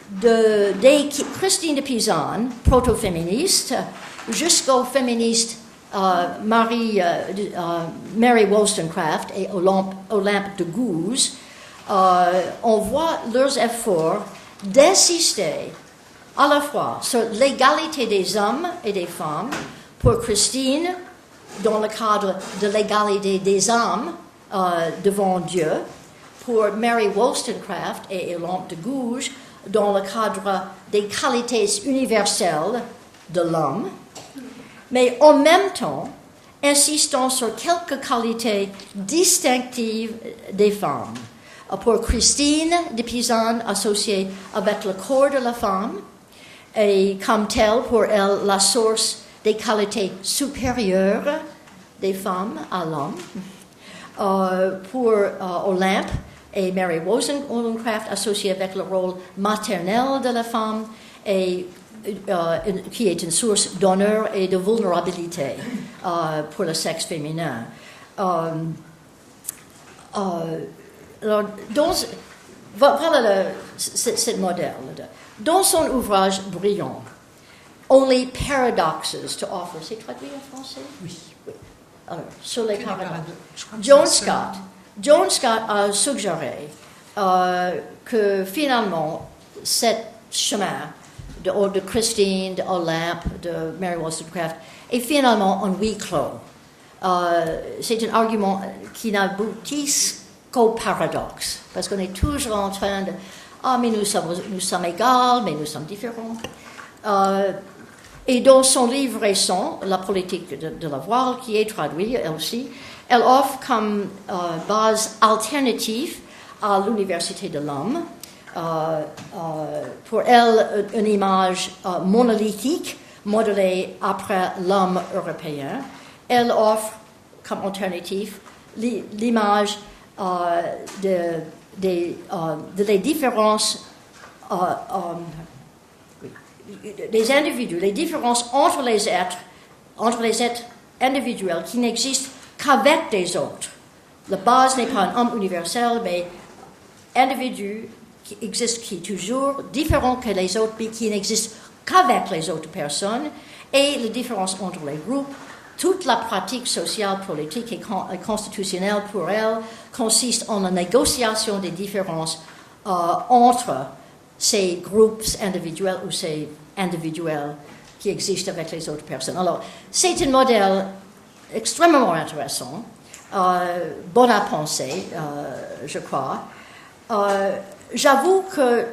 Dès Christine de Pisan, proto-féministe, jusqu'aux féministes Mary Wollstonecraft et Olympe de Gouges, on voit leurs efforts d'insister à la fois sur l'égalité des hommes et des femmes. Pour Christine, dans le cadre de l'égalité des âmes devant Dieu. Pour Mary Wollstonecraft et Olympe de Gouges, dans le cadre des qualités universelles de l'homme. Mais en même temps, insistant sur quelques qualités distinctives des femmes. Pour Christine de Pisan, associée avec le corps de la femme, et comme telle, pour elle, la source des qualités supérieures des femmes à l'homme. Pour Olympe et Mary Wollstonecraft, associée avec le rôle maternel de la femme, et qui est une source d'honneur et de vulnérabilité pour le sexe féminin. Voilà ce modèle. Dans son ouvrage brillant, Only Paradoxes to Offer, c'est traduit en français? Oui. Alors, sur les paradoxes. John Scott a suggéré que finalement, ce chemin de Christine, de Olympe, de Mary Wollstonecraft est finalement un huis clos. C'est un argument qui n'aboutit qu'au paradoxe, parce qu'on est toujours en train de mais nous sommes égales, mais nous sommes différents. Et dans son livre récent, La politique de la voile, qui est traduit elle aussi, elle offre comme base alternative à l'université de l'homme. Pour elle, une image monolithique, modelée après l'homme européen. Elle offre comme alternative l'image des différences des individus, les différences entre les êtres individuels qui n'existent qu'avec des autres. La base n'est pas un homme universel, mais individu qui existe, qui est toujours différent que les autres, mais qui n'existe qu'avec les autres personnes, et la différence entre les groupes. Toute la pratique sociale, politique et constitutionnelle pour elle consiste en la négociation des différences entre ces groupes individuels ou ces individuels qui existent avec les autres personnes. Alors, c'est un modèle extrêmement intéressant, bon à penser, je crois. J'avoue que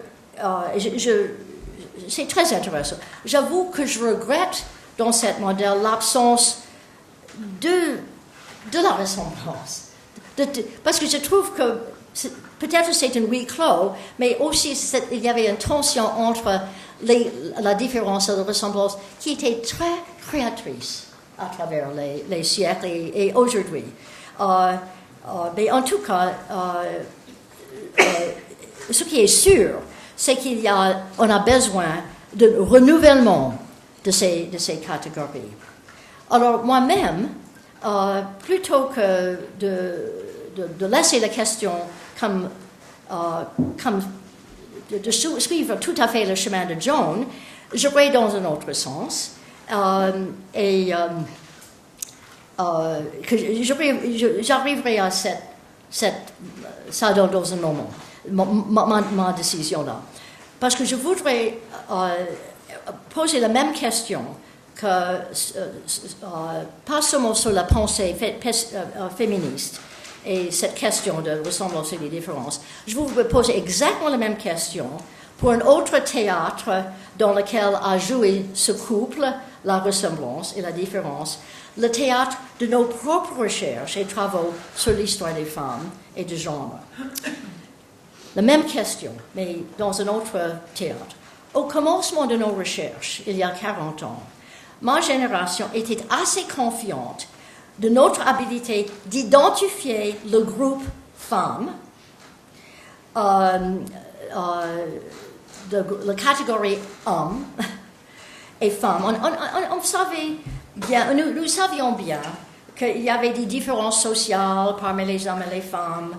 c'est très intéressant. J'avoue que je regrette dans ce modèle l'absence de la ressemblance. Parce que je trouve que peut-être c'est un huis clos, mais aussi il y avait une tension entre la différence et la ressemblance qui était très créatrice à travers les siècles et aujourd'hui. Mais en tout cas, ce qui est sûr, c'est qu'on a besoin de renouvellement de ces catégories. Alors moi-même, plutôt que de laisser la question comme de suivre tout à fait le chemin de John, je vais dans un autre sens que j'arriverai à ça dans un moment, ma décision là. Parce que je voudrais poser la même question que pas seulement sur la pensée féministe et cette question de ressemblance et des différences. Je vous poser exactement la même question pour un autre théâtre dans lequel a joué ce couple, la ressemblance et la différence, le théâtre de nos propres recherches et travaux sur l'histoire des femmes et du genre. La même question, mais dans un autre théâtre. Au commencement de nos recherches, il y a 40 ans, ma génération était assez confiante de notre habilité d'identifier le groupe femmes, la catégorie hommes, et femmes. On savait bien, nous savions bien qu'il y avait des différences sociales parmi les hommes et les femmes.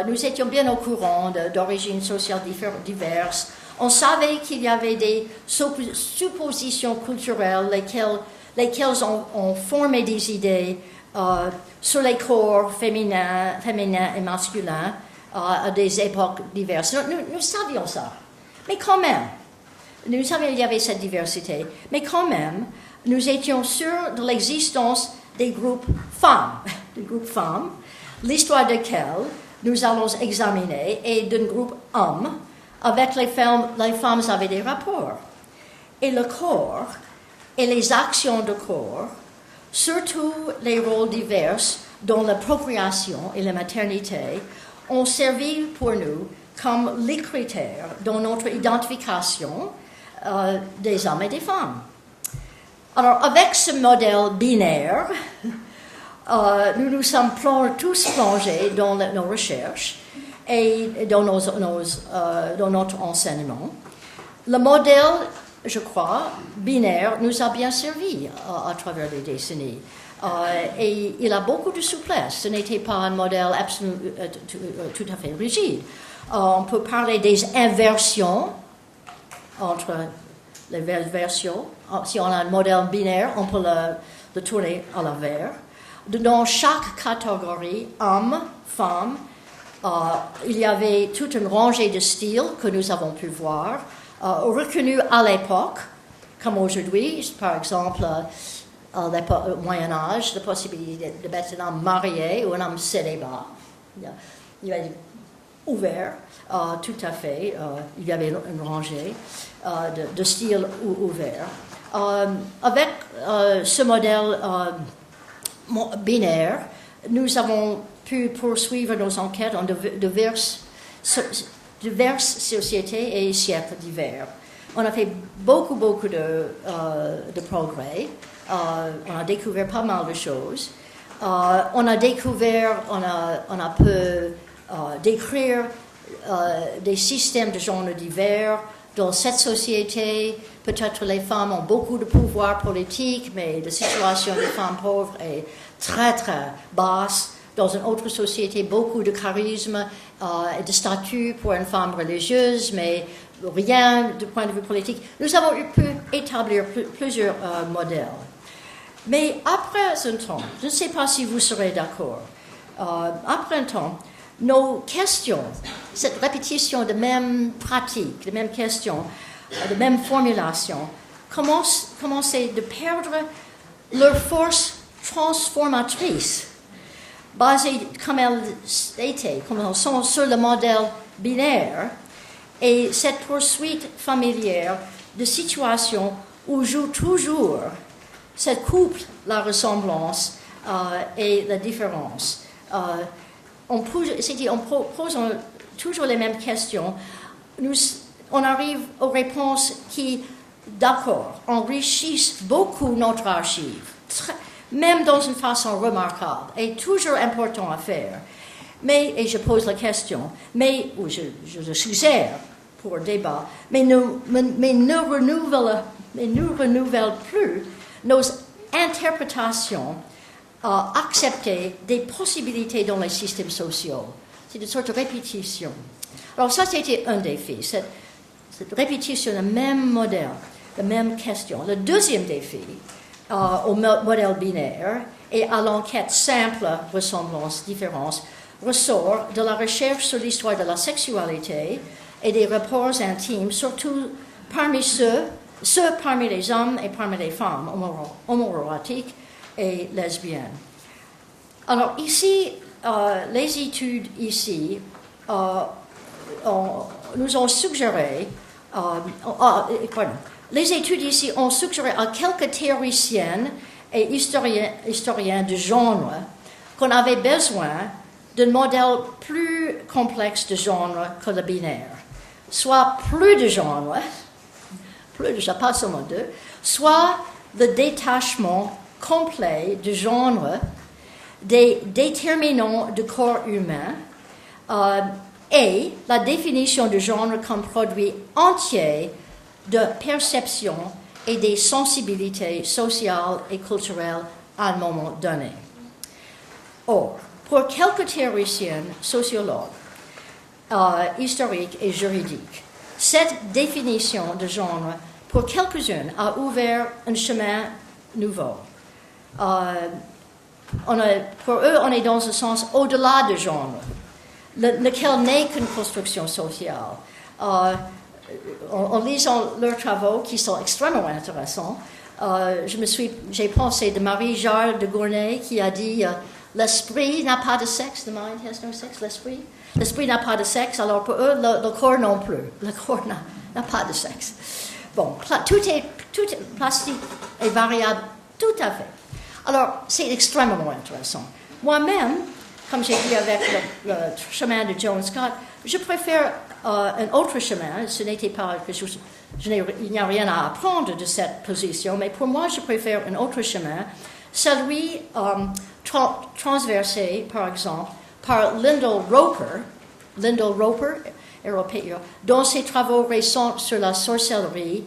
Nous étions bien au courant d'origines sociales diverses. On savait qu'il y avait des suppositions culturelles lesquelles ont formé des idées sur les corps féminins et masculins à des époques diverses. Nous savions ça. Mais quand même, nous savions qu'il y avait cette diversité. Mais quand même, nous étions sûrs de l'existence des groupes femmes, l'histoire desquels nous allons examiner, et d'un groupe hommes, avec les femmes avaient des rapports. Et le corps, et les actions de corps, surtout les rôles divers dont la procréation et la maternité, ont servi pour nous comme les critères dans notre identification des hommes et des femmes. Alors, avec ce modèle binaire, nous nous sommes tous plongés dans nos recherches et dans notre enseignement. Le modèle, je crois, binaire nous a bien servi à travers les décennies. Et il a beaucoup de souplesse. Ce n'était pas un modèle tout à fait rigide. On peut parler des inversions entre les versions. Si on a un modèle binaire, on peut le tourner à l'envers. Dans chaque catégorie, homme, femme, il y avait toute une rangée de styles que nous avons pu voir, reconnus à l'époque, comme aujourd'hui, par exemple, au Moyen-Âge, la possibilité de mettre un homme marié ou un homme célibat. Il y avait ouvert, tout à fait, il y avait une rangée de styles ouverts. Avec ce modèle binaire, nous avons pu poursuivre nos enquêtes en diverses sociétés et siècles divers. On a fait beaucoup de progrès. On a découvert pas mal de choses. On a pu décrire des systèmes de genre divers. Dans cette société, peut-être les femmes ont beaucoup de pouvoir politique, mais la situation des femmes pauvres est très, très basse. Dans une autre société, beaucoup de charisme et de statut pour une femme religieuse, mais rien du point de vue politique. Nous avons pu établir plusieurs modèles. Mais après un temps, je ne sais pas si vous serez d'accord, après un temps, nos questions, cette répétition de mêmes pratiques, de mêmes questions, de mêmes formulations, commençaient de perdre leur force transformatrice, basées comme elles sont sur le modèle binaire, et cette poursuite familière de situations où joue toujours cette couple, la ressemblance et la différence. On pose toujours les mêmes questions. On arrive aux réponses qui, d'accord, enrichissent beaucoup notre archive, même dans une façon remarquable, et toujours important à faire. Et je pose la question, ou je le suggère pour débat, mais nous renouvelle plus nos interprétations acceptées des possibilités dans les systèmes sociaux. C'est une sorte de répétition. Alors ça, c'était un défi, cette répétition, le même modèle, la même question. Le deuxième défi, au modèle binaire et à l'enquête simple, ressemblance, différence, ressort de la recherche sur l'histoire de la sexualité et des rapports intimes, surtout parmi ceux parmi les hommes et parmi les femmes homoérotiques et lesbiennes. Alors ici, les études ici nous ont suggéré, les études ici ont suggéré à quelques théoriciennes et historiens de genre qu'on avait besoin d'un modèle plus complexe de genre que le binaire, soit plus de genre, pas seulement deux, soit le détachement complet de genre des déterminants du corps humain et la définition de genre comme produit entier de perception et des sensibilités sociales et culturelles à un moment donné. Or, pour quelques théoriciens, sociologues, historiques et juridiques, cette définition de genre, pour quelques-uns, a ouvert un chemin nouveau. Pour eux, on est dans un sens au-delà de genre, lequel n'est qu'une construction sociale. En lisant leurs travaux, qui sont extrêmement intéressants, j'ai pensé de Marie-Jarle de Gournay, qui a dit l'esprit n'a pas de sexe, the mind has no sex, l'esprit n'a pas de sexe, alors pour eux, le corps non plus. Le corps n'a pas de sexe. Bon, tout est plastique et variable, tout à fait. Alors, c'est extrêmement intéressant. Moi-même, comme j'ai dit avec le chemin de John Scott, je préfère un autre chemin. Ce n'était pas que il n'y a rien à apprendre de cette position, mais pour moi, je préfère un autre chemin, celui transversé, par exemple, par Lyndall Roper, européen, dans ses travaux récents sur la sorcellerie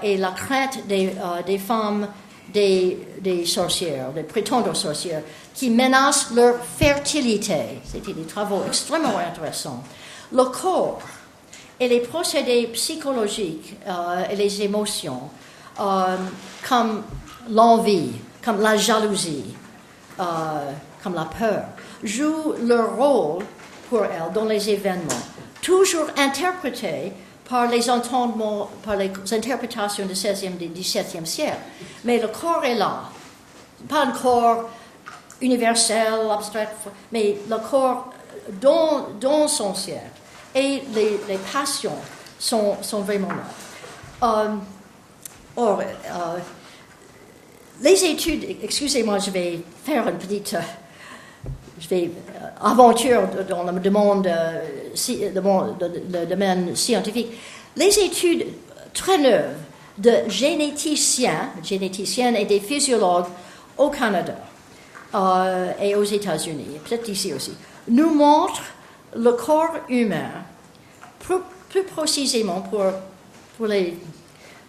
et la crainte des femmes des sorcières, des prétendues sorcières, qui menacent leur fertilité. C'était des travaux extrêmement intéressants. Le corps et les procédés psychologiques et les émotions, comme l'envie, comme la jalousie, comme la peur, jouent leur rôle pour elles dans les événements, toujours interprétés par les entendements, par les interprétations du XVIe et du XVIIe siècle. Mais le corps est là. Pas un corps universel, abstrait, mais le corps dans son siècle. Et les passions sont vraiment là. Les études, excusez-moi, je vais faire une petite aventure dans le domaine scientifique. Les études très neuves de généticiennes et des physiologues au Canada et aux États-Unis, peut-être ici aussi, nous montrent le corps humain, plus précisément pour les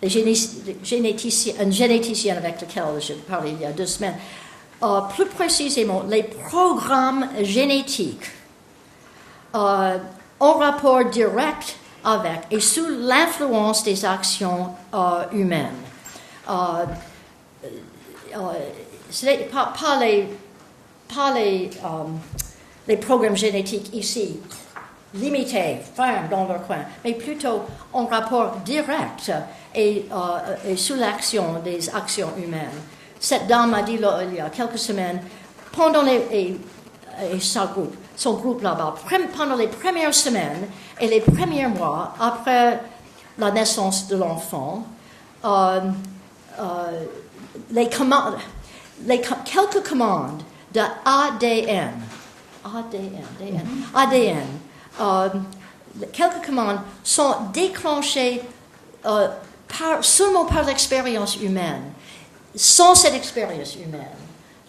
généticiens, un généticien avec lequel je parlais il y a 2 semaines, plus précisément les programmes génétiques en rapport direct avec et sous l'influence des actions humaines. Pas les programmes génétiques ici, limités, fermes dans leur coin, mais plutôt en rapport direct et sous l'action des actions humaines. Cette dame m'a dit il y a quelques semaines, pendant son groupe là-bas, pendant les premières semaines et les premiers mois après la naissance de l'enfant, quelques commandes de ADN, quelques commandes sont déclenchées seulement par l'expérience humaine. Sans cette expérience humaine,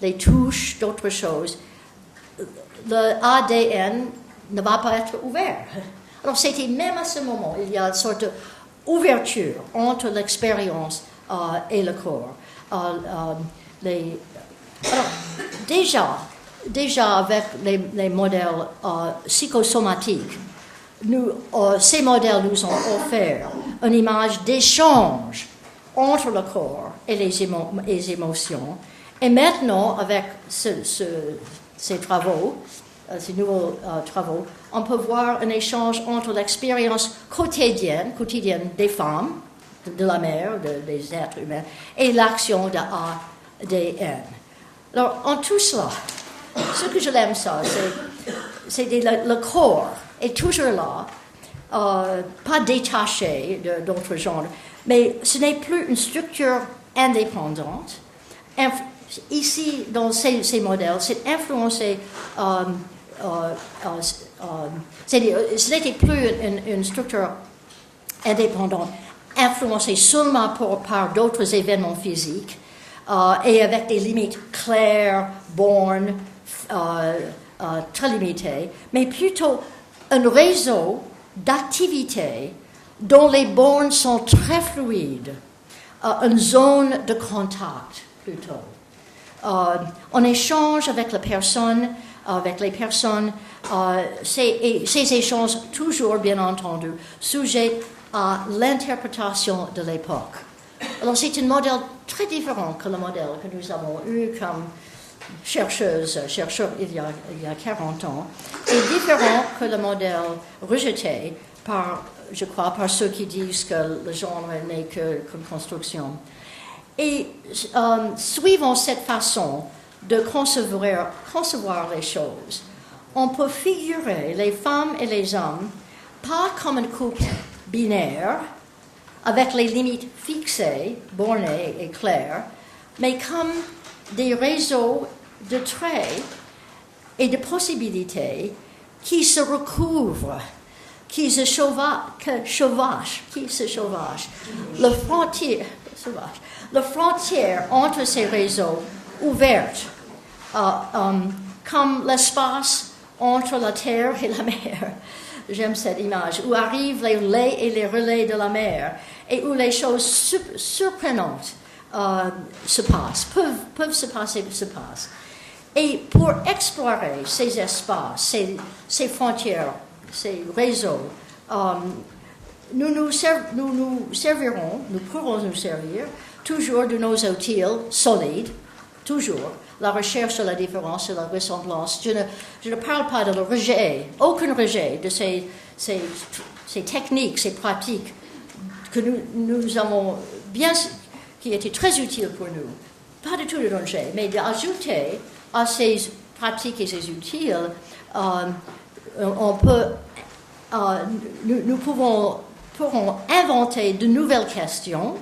les touches, d'autres choses, le ADN ne va pas être ouvert. Alors c'était même à ce moment, il y a une sorte d'ouverture entre l'expérience et le corps. Alors, déjà avec les modèles psychosomatiques, ces modèles nous ont offert une image d'échange entre le corps et les émotions. Et maintenant, avec ces travaux, ces nouveaux travaux, on peut voir un échange entre l'expérience quotidienne des femmes, de la mère, des êtres humains, et l'action de ADN. Alors, en tout cela, ce que je l'aime c'est le corps est toujours là, pas détaché d'autres genres, mais ce n'est plus une structure indépendante. Ici, dans ces modèles, c'est influencé, ce n'était plus une structure indépendante, influencée seulement par d'autres événements physiques, et avec des limites claires, bornes, très limitées, mais plutôt un réseau d'activités dont les bornes sont très fluides, une zone de contact plutôt. On échange avec les personnes, ces échanges toujours, bien entendu, sujets à l'interprétation de l'époque. Alors c'est un modèle très différent que le modèle que nous avons eu comme chercheurs il y a 40 ans. C'est différent que le modèle rejeté par ceux qui disent que le genre n'est qu'une construction. Et suivant cette façon de concevoir les choses, on peut figurer les femmes et les hommes pas comme un couple binaire, avec les limites fixées, bornées et claires, mais comme des réseaux de traits et de possibilités qui se recouvrent, qui se chevauchent. La frontière entre ces réseaux ouverts, comme l'espace entre la terre et la mer. J'aime cette image, où arrivent les laits et les relais de la mer, et où les choses surprenantes se passent, peuvent se passer. Et pour explorer ces espaces, ces frontières, ces réseaux, nous pourrons nous servir toujours de nos outils solides, toujours. La recherche de la différence et la ressemblance. Je ne parle pas de le rejet, aucun rejet de ces techniques, ces pratiques que nous avons qui étaient très utiles pour nous. Pas du tout de rejet, mais d'ajouter à ces pratiques et ces outils, nous pourrons inventer de nouvelles questions,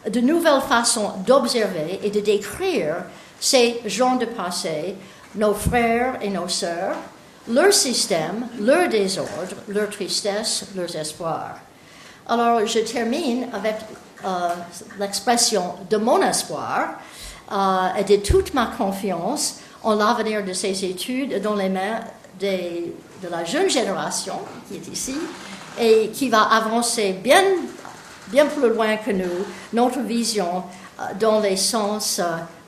de nouvelles façons d'observer et de décrire ces gens de passé, nos frères et nos sœurs, leur système, leur désordre, leur tristesse, leurs espoirs. Alors, je termine avec l'expression de mon espoir et de toute ma confiance en l'avenir de ces études dans les mains de la jeune génération qui est ici et qui va avancer bien plus loin que nous, notre vision dans les sens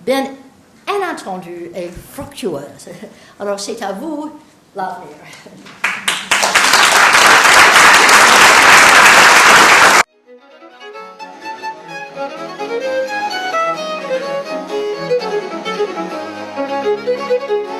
bien inattendus et fructueux. Alors, c'est à vous l'avenir. Thank you.